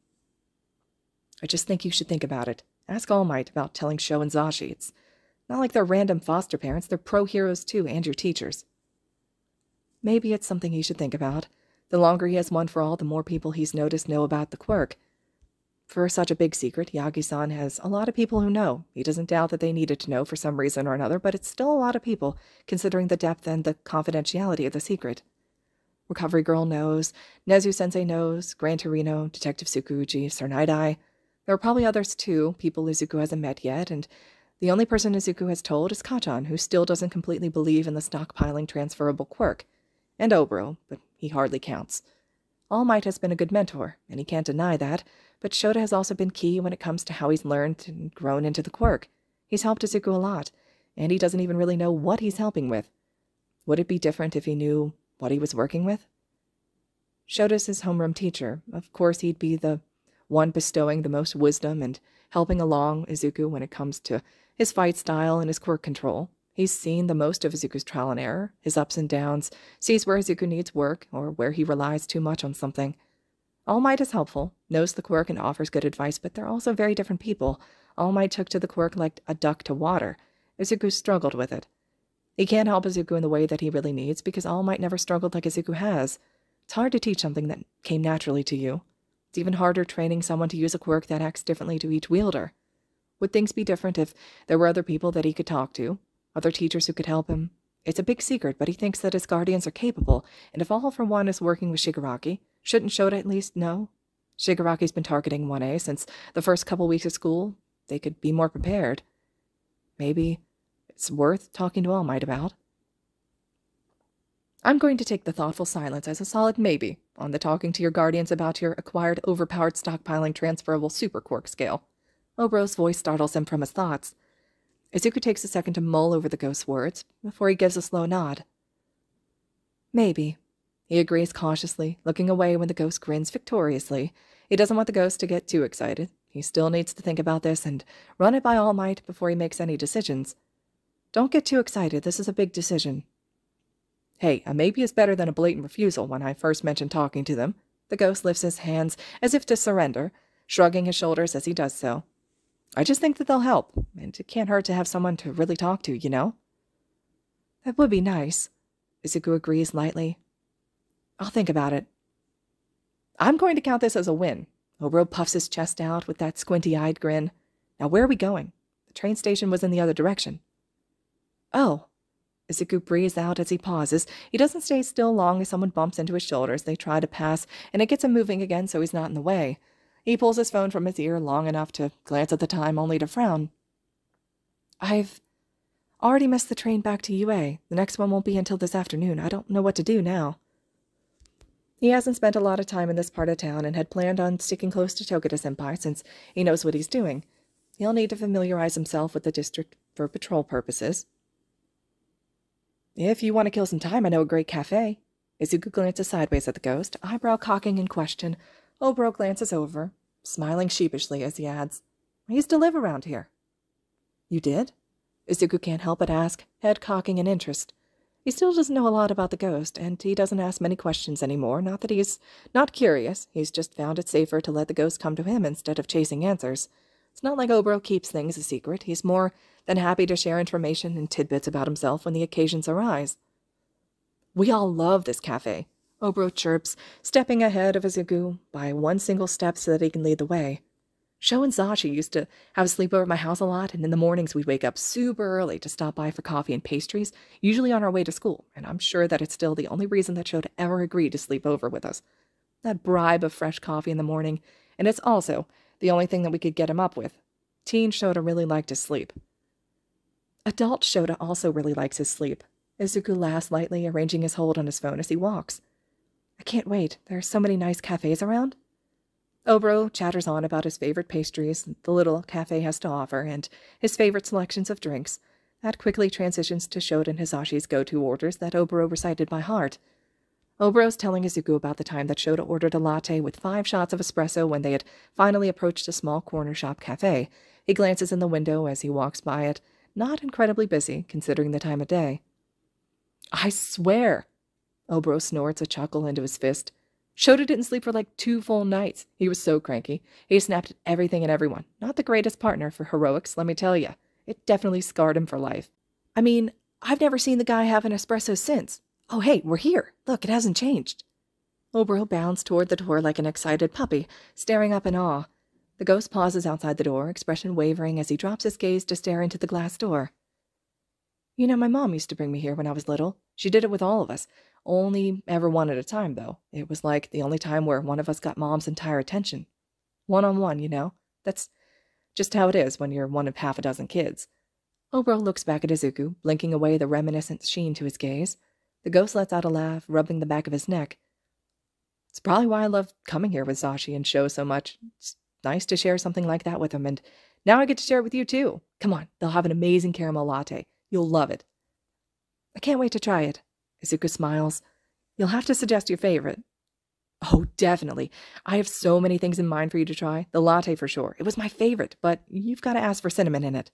I just think you should think about it. Ask All Might about telling Sho and Zashi. It's not like they're random foster parents. They're pro-heroes too, and your teachers. Maybe it's something he should think about. The longer he has One for All, the more people he's noticed know about the quirk. For such a big secret, Yagi-san has a lot of people who know. He doesn't doubt that they needed to know for some reason or another, but it's still a lot of people, considering the depth and the confidentiality of the secret. Recovery Girl knows, Nezu-sensei knows, Gran Torino, Detective Tsukuji, Sir Nighteye. There are probably others too, people Izuku hasn't met yet, and the only person Izuku has told is Kachan, who still doesn't completely believe in the stockpiling transferable quirk. And Oboro, but he hardly counts. All Might has been a good mentor, and he can't deny that, but Shota has also been key when it comes to how he's learned and grown into the quirk. He's helped Izuku a lot, and he doesn't even really know what he's helping with. Would it be different if he knew what he was working with? Shota's his homeroom teacher. Of course he'd be the one bestowing the most wisdom and helping along Izuku when it comes to his fight style and his quirk control. He's seen the most of Izuku's trial and error, his ups and downs, sees where Izuku needs work, or where he relies too much on something. All Might is helpful, knows the quirk and offers good advice, but they're also very different people. All Might took to the quirk like a duck to water. Izuku struggled with it. He can't help Izuku in the way that he really needs, because All Might never struggled like Izuku has. It's hard to teach something that came naturally to you. It's even harder training someone to use a quirk that acts differently to each wielder. Would things be different if there were other people that he could talk to? Other teachers who could help him? It's a big secret, but he thinks that his guardians are capable, and if All for One is working with Shigaraki, shouldn't Shota at least know? Shigaraki's been targeting 1A since the first couple weeks of school. They could be more prepared. Maybe it's worth talking to All Might about. I'm going to take the thoughtful silence as a solid maybe on the talking to your guardians about your acquired overpowered stockpiling transferable super quark scale. Oboro's voice startles him from his thoughts. Izuku takes a second to mull over the ghost's words before he gives a slow nod. Maybe, he agrees cautiously, looking away when the ghost grins victoriously. He doesn't want the ghost to get too excited. He still needs to think about this and run it by All Might before he makes any decisions. Don't get too excited, this is a big decision. Hey, a maybe is better than a blatant refusal when I first mentioned talking to them. The ghost lifts his hands as if to surrender, shrugging his shoulders as he does so. I just think that they'll help, and it can't hurt to have someone to really talk to, you know? That would be nice, Izuku agrees lightly. I'll think about it. I'm going to count this as a win. Oboro puffs his chest out with that squinty-eyed grin. Now where are we going? The train station was in the other direction. Oh. Izuku breathes out as he pauses. He doesn't stay still long as someone bumps into his shoulder as they try to pass, and it gets him moving again so he's not in the way. He pulls his phone from his ear long enough to glance at the time only to frown. I've already missed the train back to Yuuei. The next one won't be until this afternoon. I don't know what to do now. He hasn't spent a lot of time in this part of town and had planned on sticking close to Togata-senpai since he knows what he's doing. He'll need to familiarize himself with the district for patrol purposes. If you want to kill some time, I know a great cafe. Izuku glances sideways at the ghost, eyebrow cocking in question. Oboro glances over, smiling sheepishly as he adds, I used to live around here. You did? Izuku can't help but ask, head cocking in interest. He still doesn't know a lot about the ghost, and he doesn't ask many questions anymore. Not that he's not curious. He's just found it safer to let the ghost come to him instead of chasing answers. It's not like Oboro keeps things a secret. He's more than happy to share information and tidbits about himself when the occasions arise. We all love this cafe, Oboro chirps, stepping ahead of Izuku by one single step so that he can lead the way. Sho and Zashi used to have a sleepover at my house a lot, and in the mornings we'd wake up super early to stop by for coffee and pastries, usually on our way to school, and I'm sure that it's still the only reason that Sho ever agreed to sleep over with us. That bribe of fresh coffee in the morning, and it's also the only thing that we could get him up with. Teen Shota really liked his sleep. Adult Shota also really likes his sleep. Izuku laughs lightly, arranging his hold on his phone as he walks. I can't wait. There are so many nice cafes around. Oboro chatters on about his favorite pastries the little cafe has to offer, and his favorite selections of drinks. That quickly transitions to Shota and Hisashi's go-to orders that Oboro recited by heart. Oboro's telling Izuku about the time that Shota ordered a latte with 5 shots of espresso when they had finally approached a small corner shop cafe. He glances in the window as he walks by it, not incredibly busy, considering the time of day. I swear, Oboro snorts a chuckle into his fist. Shota didn't sleep for like 2 full nights. He was so cranky. He snapped at everything and everyone. Not the greatest partner for heroics, let me tell you. It definitely scarred him for life. I mean, I've never seen the guy have an espresso since. Oh, hey, we're here. Look, it hasn't changed. Oboro bounds toward the door like an excited puppy, staring up in awe. The ghost pauses outside the door, expression wavering as he drops his gaze to stare into the glass door. You know, my mom used to bring me here when I was little. She did it with all of us. Only ever one at a time, though. It was like the only time where one of us got Mom's entire attention. One-on-one, you know? That's just how it is when you're one of half a dozen kids. Oboro looks back at Izuku, blinking away the reminiscent sheen to his gaze. The ghost lets out a laugh, rubbing the back of his neck. It's probably why I love coming here with Zashi and Sho so much. It's nice to share something like that with them, and now I get to share it with you, too. Come on, they'll have an amazing caramel latte. You'll love it. I can't wait to try it. Izuku smiles. You'll have to suggest your favorite. Oh, definitely. I have so many things in mind for you to try. The latte for sure. It was my favorite, but you've got to ask for cinnamon in it.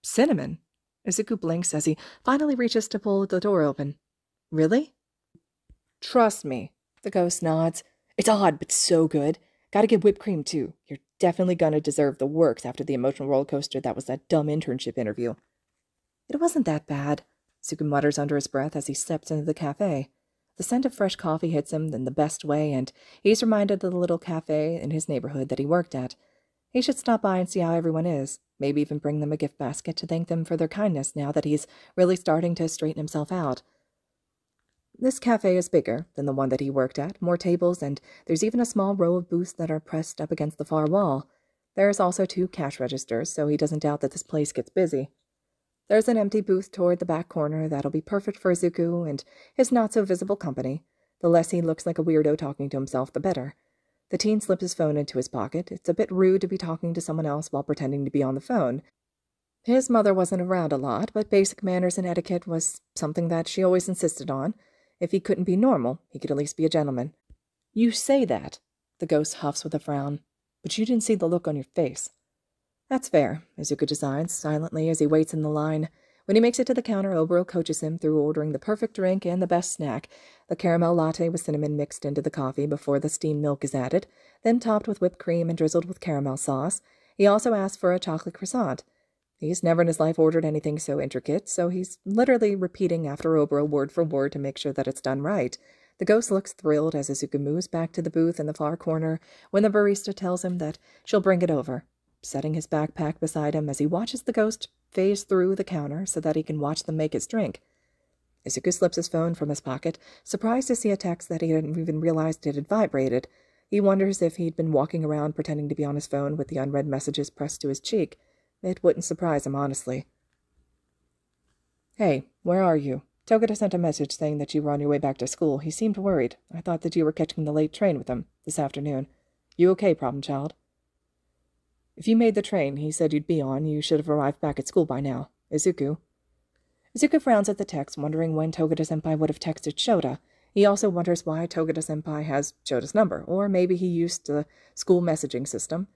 Cinnamon? Izuku blinks as he finally reaches to pull the door open. Really? Trust me. The ghost nods. It's odd, but so good. Gotta get whipped cream, too. You're definitely gonna deserve the works after the emotional roller coaster that was that dumb internship interview. It wasn't that bad, Izuku mutters under his breath as he steps into the cafe. The scent of fresh coffee hits him in the best way, and he's reminded of the little cafe in his neighborhood that he worked at. He should stop by and see how everyone is, maybe even bring them a gift basket to thank them for their kindness now that he's really starting to straighten himself out. This cafe is bigger than the one that he worked at, more tables, and there's even a small row of booths that are pressed up against the far wall. There's also 2 cash registers, so he doesn't doubt that this place gets busy. There's an empty booth toward the back corner that'll be perfect for Izuku and his not-so-visible company. The less he looks like a weirdo talking to himself, the better. The teen slips his phone into his pocket. It's a bit rude to be talking to someone else while pretending to be on the phone. His mother wasn't around a lot, but basic manners and etiquette was something that she always insisted on. If he couldn't be normal, he could at least be a gentleman. "You say that," the ghost huffs with a frown, "but you didn't see the look on your face." "That's fair," Izuku decides, silently as he waits in the line. When he makes it to the counter, Oboro coaches him through ordering the perfect drink and the best snack, the caramel latte with cinnamon mixed into the coffee before the steamed milk is added, then topped with whipped cream and drizzled with caramel sauce. He also asks for a chocolate croissant. He's never in his life ordered anything so intricate, so he's literally repeating after Oboro word for word to make sure that it's done right. The ghost looks thrilled as Izuku moves back to the booth in the far corner when the barista tells him that she'll bring it over, setting his backpack beside him as he watches the ghost phase through the counter so that he can watch them make his drink. Izuku slips his phone from his pocket, surprised to see a text that he hadn't even realized it had vibrated. He wonders if he'd been walking around pretending to be on his phone with the unread messages pressed to his cheek. It wouldn't surprise him, honestly. "Hey, where are you? Togata sent a message saying that you were on your way back to school. He seemed worried. I thought that you were catching the late train with him this afternoon. You okay, problem child?" "If you made the train he said you'd be on, you should have arrived back at school by now. Izuku." Izuku frowns at the text, wondering when Togata-senpai would have texted Shota. He also wonders why Togata-senpai has Shota's number, or maybe he used the school messaging system.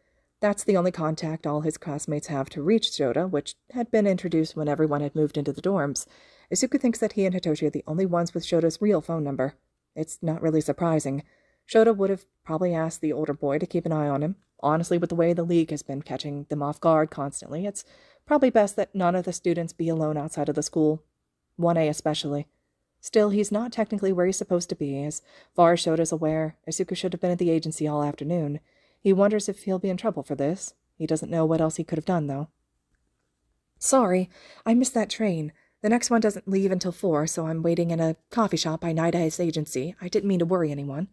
That's the only contact all his classmates have to reach Shota, which had been introduced when everyone had moved into the dorms. Izuku thinks that he and Hitoshi are the only ones with Shota's real phone number. It's not really surprising. Shota would have probably asked the older boy to keep an eye on him. Honestly, with the way the League has been catching them off guard constantly, it's probably best that none of the students be alone outside of the school, 1A especially. Still, he's not technically where he's supposed to be. As far as Shota's aware, Izuku should have been at the agency all afternoon. He wonders if he'll be in trouble for this. He doesn't know what else he could have done, though. "Sorry, I missed that train. The next one doesn't leave until 4, so I'm waiting in a coffee shop by Nighteye's agency. I didn't mean to worry anyone."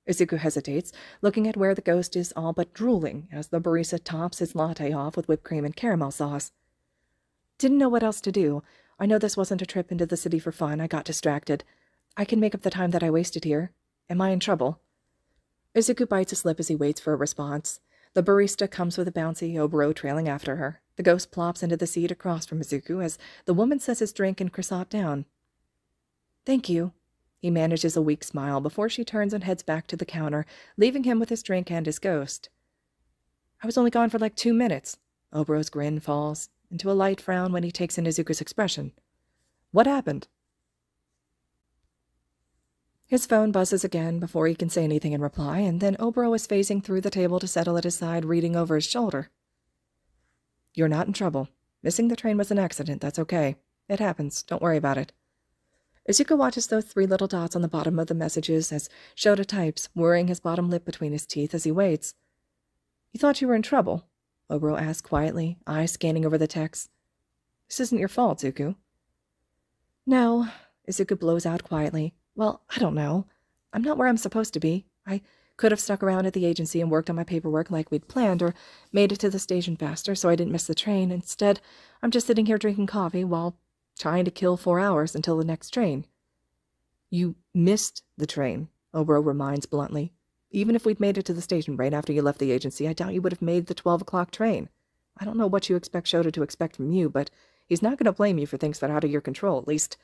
Izuku hesitates, looking at where the ghost is all but drooling as the barista tops his latte off with whipped cream and caramel sauce. "Didn't know what else to do. I know this wasn't a trip into the city for fun. I got distracted. I can make up the time that I wasted here. Am I in trouble?" Izuku bites his lip as he waits for a response. The barista comes with a bouncy Oboro trailing after her. The ghost plops into the seat across from Izuku as the woman sets his drink and croissant down. "Thank you." He manages a weak smile before she turns and heads back to the counter, leaving him with his drink and his ghost. "I was only gone for like 2 minutes. Oboro's grin falls into a light frown when he takes in Izuku's expression. "What happened?" His phone buzzes again before he can say anything in reply, and then Oboro is phasing through the table to settle at his side, reading over his shoulder. "You're not in trouble. Missing the train was an accident, that's okay. It happens, don't worry about it." Izuku watches those 3 little dots on the bottom of the messages as Shota types, worrying his bottom lip between his teeth as he waits. "You thought you were in trouble?" Oboro asks quietly, eyes scanning over the text. "This isn't your fault, Zuku." "No," Izuku blows out quietly. "Well, I don't know. I'm not where I'm supposed to be. I could have stuck around at the agency and worked on my paperwork like we'd planned, or made it to the station faster so I didn't miss the train. Instead, I'm just sitting here drinking coffee while trying to kill 4 hours until the next train." "You missed the train," Oboro reminds bluntly. "Even if we'd made it to the station right after you left the agency, I doubt you would have made the 12 o'clock train. I don't know what you expect Shota to expect from you, but he's not going to blame you for things that are out of your control, at least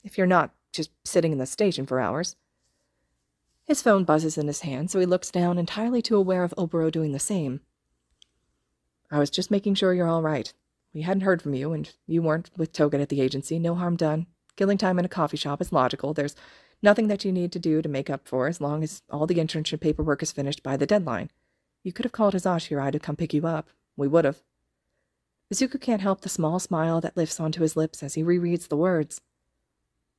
if you're not just sitting in the station for hours." His phone buzzes in his hand, so he looks down, entirely too aware of Oboro doing the same. "I was just making sure you're all right. We hadn't heard from you, and you weren't with Togen at the agency. No harm done. Killing time in a coffee shop is logical. There's nothing that you need to do to make up for as long as all the internship paperwork is finished by the deadline. You could have called Hizashi to come pick you up. We would have." Izuku can't help the small smile that lifts onto his lips as he rereads the words.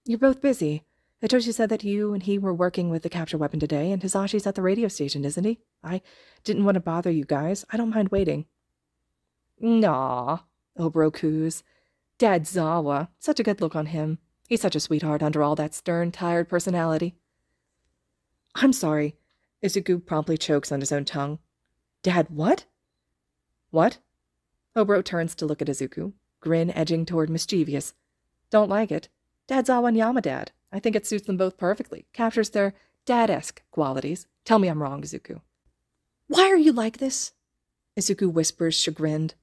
"You're both busy. Hitoshi said that you and he were working with the capture weapon today, and Hizashi's at the radio station, isn't he? I didn't want to bother you guys. I don't mind waiting." "Naw," Oboro coos. "Dad Zawa. Such a good look on him. He's such a sweetheart under all that stern, tired personality." "I'm sorry." Izuku promptly chokes on his own tongue. "Dad what?" What? Oboro turns to look at Izuku, grin edging toward mischievous. Don't like it. Dadzawa and Yamadad. I think it suits them both perfectly. Captures their dad-esque qualities. Tell me I'm wrong, Izuku. Why are you like this? Izuku whispers, chagrined.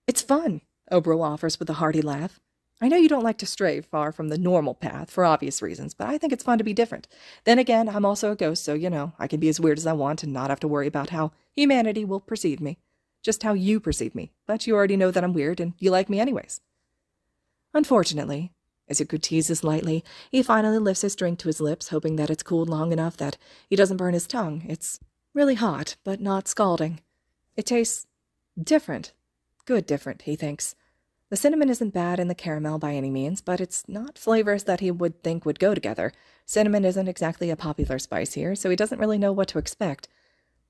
It's fun, Oboro offers with a hearty laugh. I know you don't like to stray far from the normal path for obvious reasons, but I think it's fun to be different. Then again, I'm also a ghost, so, I can be as weird as I want and not have to worry about how humanity will perceive me. Just how you perceive me, but you already know that I'm weird and you like me anyways. Unfortunately, Izuku teases lightly, he finally lifts his drink to his lips, hoping that it's cooled long enough that he doesn't burn his tongue. It's really hot, but not scalding. It tastes different. Good different, he thinks. The cinnamon isn't bad in the caramel by any means, but it's not flavors that he would think would go together. Cinnamon isn't exactly a popular spice here, so he doesn't really know what to expect.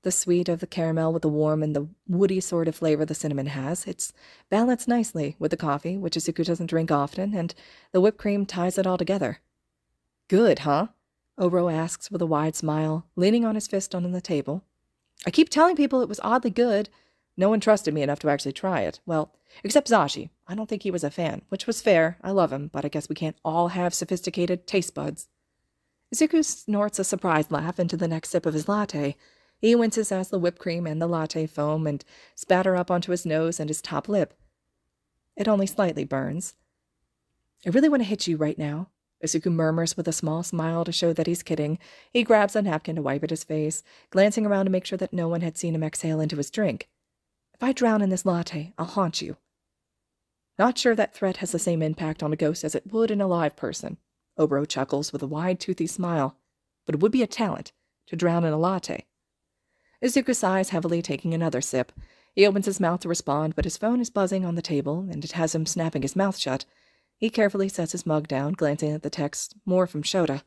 The sweet of the caramel with the warm and the woody sort of flavor the cinnamon has, it's balanced nicely with the coffee, which Izuku doesn't drink often, and the whipped cream ties it all together. Good, huh? Oboro asks with a wide smile, leaning on his fist on the table. I keep telling people it was oddly good. No one trusted me enough to actually try it. Well, except Zashi. I don't think he was a fan, which was fair. I love him, but I guess we can't all have sophisticated taste buds. Izuku snorts a surprised laugh into the next sip of his latte. He winces as the whipped cream and the latte foam and spatter up onto his nose and his top lip. It only slightly burns. I really want to hit you right now, Izuku murmurs with a small smile to show that he's kidding. He grabs a napkin to wipe at his face, glancing around to make sure that no one had seen him exhale into his drink. If I drown in this latte, I'll haunt you. Not sure that threat has the same impact on a ghost as it would in a live person. Oboro chuckles with a wide, toothy smile. But it would be a talent to drown in a latte. Izuku sighs heavily, taking another sip. He opens his mouth to respond, but his phone is buzzing on the table, and it has him snapping his mouth shut. He carefully sets his mug down, glancing at the text, more from Shota.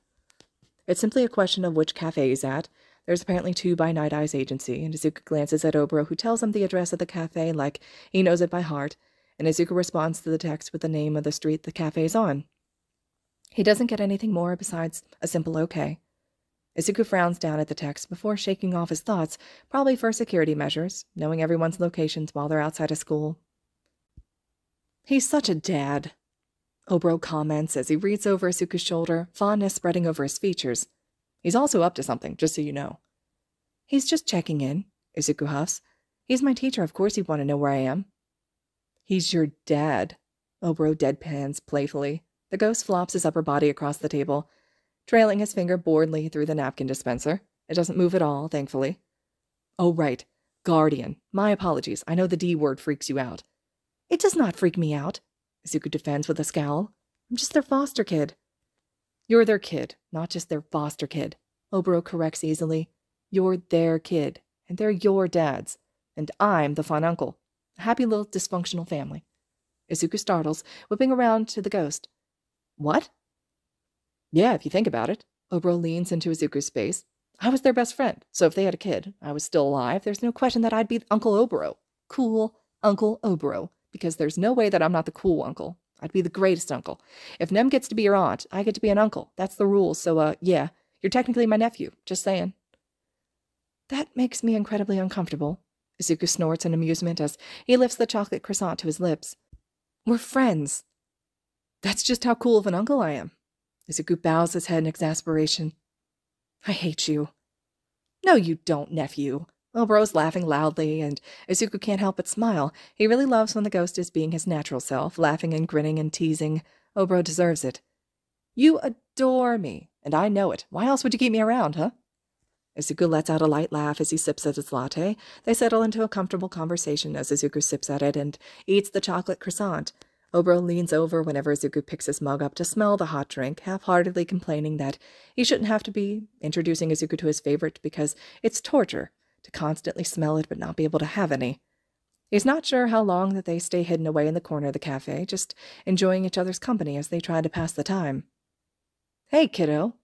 It's simply a question of which cafe he's at. There's apparently 2 by Night-Eye's agency, and Izuku glances at Oboro, who tells him the address of the cafe like he knows it by heart, and Izuku responds to the text with the name of the street the cafe's on. He doesn't get anything more besides a simple okay. Izuku frowns down at the text before shaking off his thoughts, probably for security measures, knowing everyone's locations while they're outside of school. He's such a dad, Oboro comments as he reads over Izuku's shoulder, fondness spreading over his features. He's also up to something, just so you know. He's just checking in, Izuku huffs. He's my teacher, of course he'd want to know where I am. He's your dad, Oboro deadpans playfully. The ghost flops his upper body across the table, trailing his finger boredly through the napkin dispenser. It doesn't move at all, thankfully. Oh, right. Guardian. My apologies. I know the D word freaks you out. It does not freak me out, Izuku defends with a scowl. I'm just their foster kid. You're their kid, not just their foster kid, Oboro corrects easily. You're their kid, and they're your dads. And I'm the fun uncle. A happy little dysfunctional family. Izuku startles, whipping around to the ghost. What? Yeah, if you think about it. Oboro leans into Izuku's space. I was their best friend, so if they had a kid, I was still alive, there's no question that I'd be Uncle Oboro. Cool Uncle Oboro, because there's no way that I'm not the cool uncle. I'd be the greatest uncle. If Nem gets to be your aunt, I get to be an uncle. That's the rules, so, yeah, you're technically my nephew, just saying. That makes me incredibly uncomfortable. Izuku snorts in amusement as he lifts the chocolate croissant to his lips. We're friends. That's just how cool of an uncle I am. Izuku bows his head in exasperation. I hate you. No, you don't, nephew. Oboro's laughing loudly, and Izuku can't help but smile. He really loves when the ghost is being his natural self, laughing and grinning and teasing. Oboro deserves it. You adore me, and I know it. Why else would you keep me around, huh? Izuku lets out a light laugh as he sips at his latte. They settle into a comfortable conversation as Izuku sips at it and eats the chocolate croissant. Oboro leans over whenever Izuku picks his mug up to smell the hot drink, half-heartedly complaining that he shouldn't have to be introducing Izuku to his favorite because it's torture to constantly smell it but not be able to have any. He's not sure how long that they stay hidden away in the corner of the cafe, just enjoying each other's company as they try to pass the time. Hey, kiddo.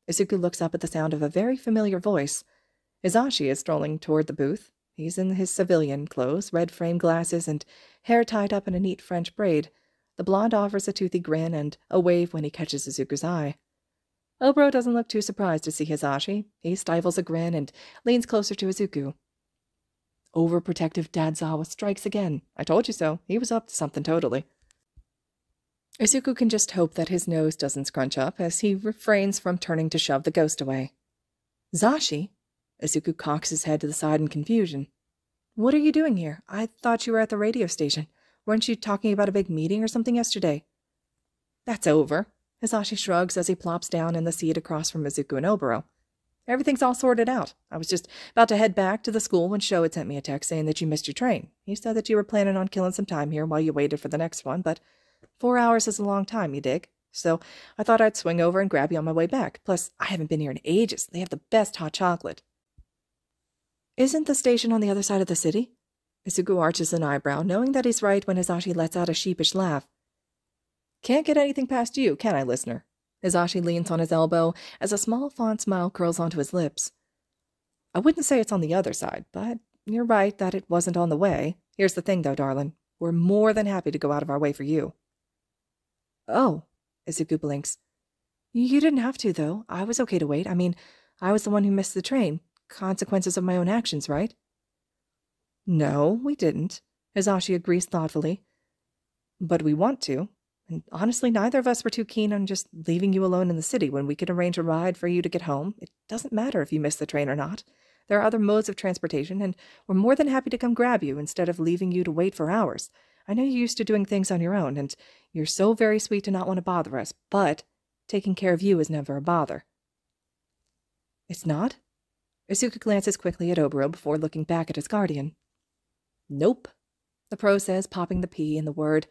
Izuku looks up at the sound of a very familiar voice. Izashi is strolling toward the booth. He's in his civilian clothes, red frame glasses, and hair tied up in a neat French braid. The blonde offers a toothy grin and a wave when he catches Izuku's eye. Oboro doesn't look too surprised to see Hisashi. He stifles a grin and leans closer to Izuku. Overprotective Dadzawa strikes again. I told you so. He was up to something totally. Izuku can just hope that his nose doesn't scrunch up as he refrains from turning to shove the ghost away. Zashi? Izuku cocks his head to the side in confusion. What are you doing here? I thought you were at the radio station. Weren't you talking about a big meeting or something yesterday? That's over. Hisashi shrugs as he plops down in the seat across from Izuku and Oboro. Everything's all sorted out. I was just about to head back to the school when Sho had sent me a text saying that you missed your train. He said that you were planning on killing some time here while you waited for the next one, but 4 hours is a long time, you dig? So I thought I'd swing over and grab you on my way back. Plus, I haven't been here in ages. They have the best hot chocolate. Isn't the station on the other side of the city? Izuku arches an eyebrow, knowing that he's right when Hisashi lets out a sheepish laugh. Can't get anything past you, can I, listener? Hisashi leans on his elbow as a small fond smile curls onto his lips. I wouldn't say it's on the other side, but you're right that it wasn't on the way. Here's the thing, though, darling. We're more than happy to go out of our way for you. Oh, Izuku blinks. You didn't have to, though. I was okay to wait. I mean, I was the one who missed the train. Consequences of my own actions, right? No, we didn't, Hisashi agrees thoughtfully. But we want to. And honestly, neither of us were too keen on just leaving you alone in the city when we could arrange a ride for you to get home. It doesn't matter if you miss the train or not. There are other modes of transportation, and we're more than happy to come grab you instead of leaving you to wait for hours. I know you're used to doing things on your own, and you're so very sweet to not want to bother us, but taking care of you is never a bother. It's not? Izuku glances quickly at Oboro before looking back at his guardian. Nope, the pro says, popping the P in the word.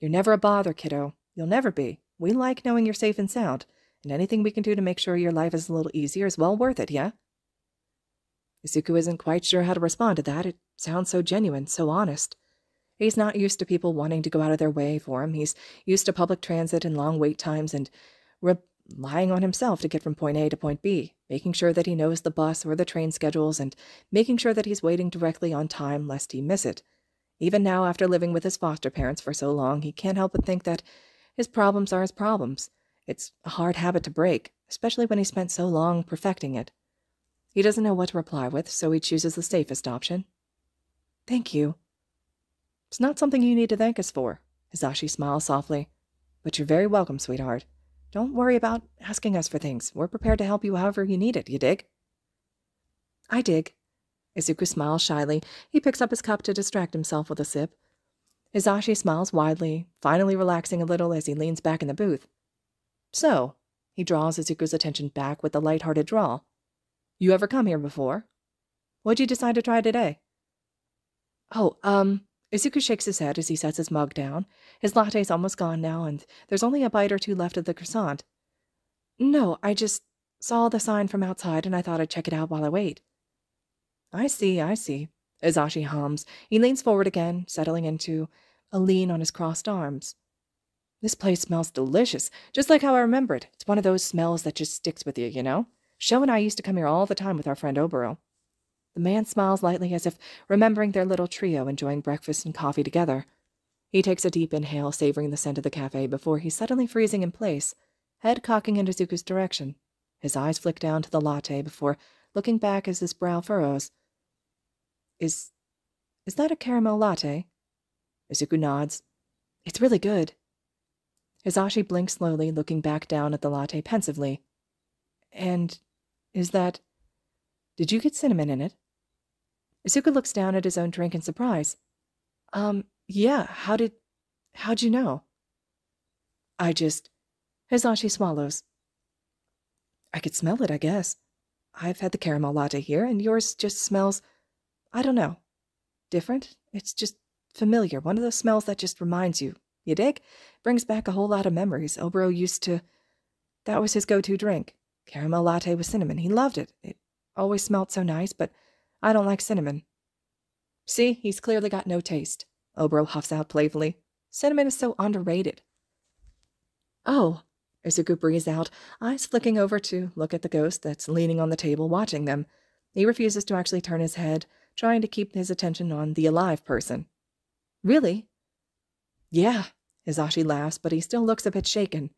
You're never a bother, kiddo. You'll never be. We like knowing you're safe and sound, and anything we can do to make sure your life is a little easier is well worth it, yeah? Izuku isn't quite sure how to respond to that. It sounds so genuine, so honest. He's not used to people wanting to go out of their way for him. He's used to public transit and long wait times and relying on himself to get from point A to point B, making sure that he knows the bus or the train schedules and making sure that he's waiting directly on time lest he miss it. Even now, after living with his foster parents for so long, he can't help but think that his problems are his problems. It's a hard habit to break, especially when he spent so long perfecting it. He doesn't know what to reply with, so he chooses the safest option. Thank you. It's not something you need to thank us for, Hisashi smiles softly. But you're very welcome, sweetheart. Don't worry about asking us for things. We're prepared to help you however you need it, you dig? I dig. Izuku smiles shyly. He picks up his cup to distract himself with a sip. Hisashi smiles widely, finally relaxing a little as he leans back in the booth. So, he draws Izuku's attention back with a light-hearted drawl. You ever come here before? What'd you decide to try today? Oh, Izuku shakes his head as he sets his mug down. His latte's almost gone now, and there's only a bite or two left of the croissant. No, I just saw the sign from outside, and I thought I'd check it out while I wait. I see, Hisashi hums. He leans forward again, settling into a lean on his crossed arms. This place smells delicious, just like how I remember it. It's one of those smells that just sticks with you, you know? Sho and I used to come here all the time with our friend Oboro. The man smiles lightly as if remembering their little trio enjoying breakfast and coffee together. He takes a deep inhale, savoring the scent of the cafe before he's suddenly freezing in place, head cocking in Izuku's direction. His eyes flick down to the latte before looking back as his brow furrows. Is that a caramel latte? Izuku nods. It's really good. Hisashi blinks slowly, looking back down at the latte pensively. And did you get cinnamon in it? Izuku looks down at his own drink in surprise. Yeah, how'd you know? Hisashi swallows. I could smell it, I guess. I've had the caramel latte here, and yours just smells, I don't know, different. It's just familiar, one of those smells that just reminds you. You dig? Brings back a whole lot of memories. Oboro that was his go-to drink. Caramel latte with cinnamon. He loved it. It always smelled so nice, but I don't like cinnamon. See, he's clearly got no taste. Oboro huffs out playfully. Cinnamon is so underrated. Oh, Izuku breathes out, eyes flicking over to look at the ghost that's leaning on the table watching them. He refuses to actually turn his head, trying to keep his attention on the alive person. Really? Yeah, Hisashi laughs, but he still looks a bit shaken.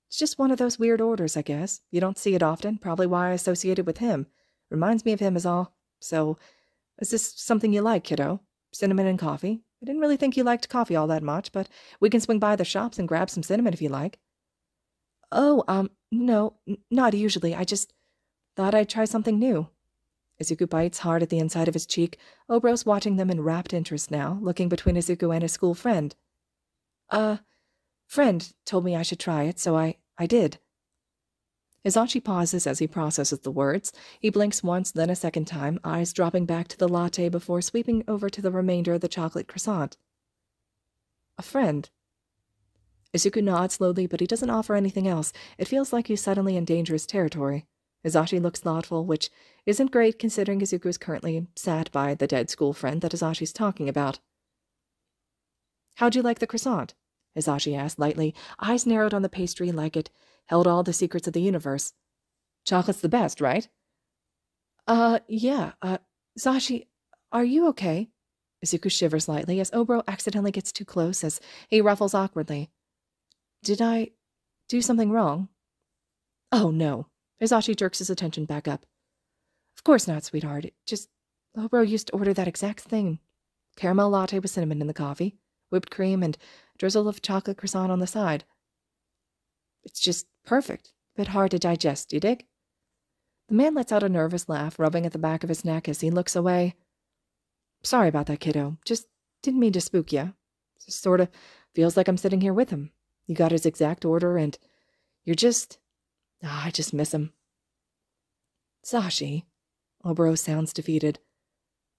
It's just one of those weird orders, I guess. You don't see it often, probably why I associate it with him. Reminds me of him is all. So, Is this something you like, kiddo? Cinnamon and coffee? I didn't really think you liked coffee all that much, but we can swing by the shops and grab some cinnamon if you like. Oh, no, not usually. I just thought I'd try something new. Izuku bites hard at the inside of his cheek. Oboro's watching them in rapt interest now, looking between Izuku and his school friend. Friend told me I should try it, so I did. Izashi pauses as he processes the words. He blinks once, then a second time, eyes dropping back to the latte before sweeping over to the remainder of the chocolate croissant. A friend. Izuku nods slowly, but he doesn't offer anything else. It feels like he's suddenly in dangerous territory. Izashi looks thoughtful, which isn't great considering Izuku is currently sat by the dead school friend that Izashi's talking about. How'd you like the croissant? Izashi asked lightly, eyes narrowed on the pastry like it held all the secrets of the universe. Chocolate's the best, right? Yeah, Zashi, are you okay? Izuku shivers lightly as Oboro accidentally gets too close as he ruffles awkwardly. Did I do something wrong? Oh, no. Izashi jerks his attention back up. Of course not, sweetheart. It just, Oboro used to order that exact thing. Caramel latte with cinnamon in the coffee, whipped cream, and a drizzle of chocolate croissant on the side. It's just perfect. A bit hard to digest, you dig? The man lets out a nervous laugh, rubbing at the back of his neck as he looks away. Sorry about that, kiddo. Just didn't mean to spook you. Just sort of feels like I'm sitting here with him. You got his exact order, and you're just... I just miss him. Zashi. Oboro sounds defeated.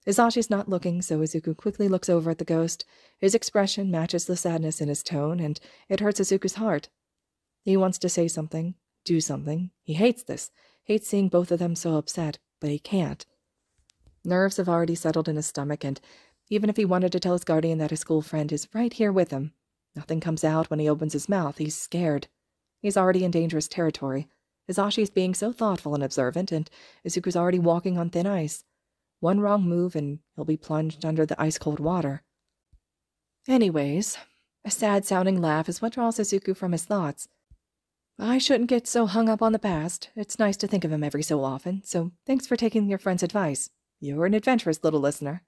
Izashi's not looking, so Izuku quickly looks over at the ghost. His expression matches the sadness in his tone, and it hurts Izuku's heart. He wants to say something, do something. He hates this, hates seeing both of them so upset, but he can't. Nerves have already settled in his stomach, and even if he wanted to tell his guardian that his school friend is right here with him, nothing comes out when he opens his mouth. He's scared. He's already in dangerous territory. Izashi is being so thoughtful and observant, and Izuku's already walking on thin ice. One wrong move, and he'll be plunged under the ice-cold water. Anyways, a sad-sounding laugh is what draws Izuku from his thoughts. I shouldn't get so hung up on the past. It's nice to think of him every so often, so thanks for taking your friend's advice. You're an adventurous little listener.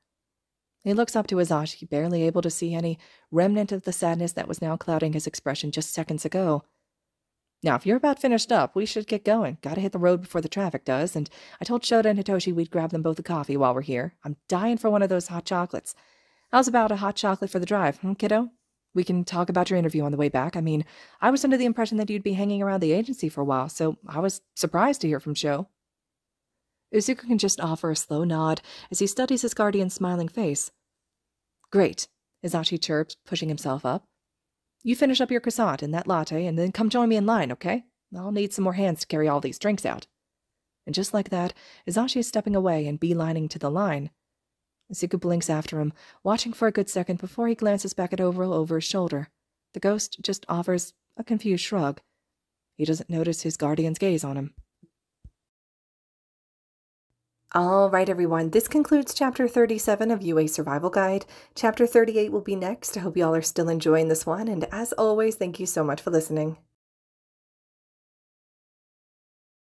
He looks up to Izashi, barely able to see any remnant of the sadness that was now clouding his expression just seconds ago. Now, if you're about finished up, we should get going. Gotta hit the road before the traffic does, and I told Shota and Hitoshi we'd grab them both a coffee while we're here. I'm dying for one of those hot chocolates. How's about a hot chocolate for the drive, kiddo? We can talk about your interview on the way back. I mean, I was under the impression that you'd be hanging around the agency for a while, so I was surprised to hear from Sho. Izuku can just offer a slow nod as he studies his guardian's smiling face. Great, Izashi chirps, pushing himself up. You finish up your croissant and that latte, and then come join me in line, okay? I'll need some more hands to carry all these drinks out. And just like that, Izashi is stepping away and beelining to the line. Izuku blinks after him, watching for a good second before he glances back at Oboro over his shoulder. The ghost just offers a confused shrug. He doesn't notice his guardian's gaze on him. All right, everyone, this concludes Chapter 37 of Yuuei Survival Guide. Chapter 38 will be next. I hope you all are still enjoying this one, and as always, thank you so much for listening.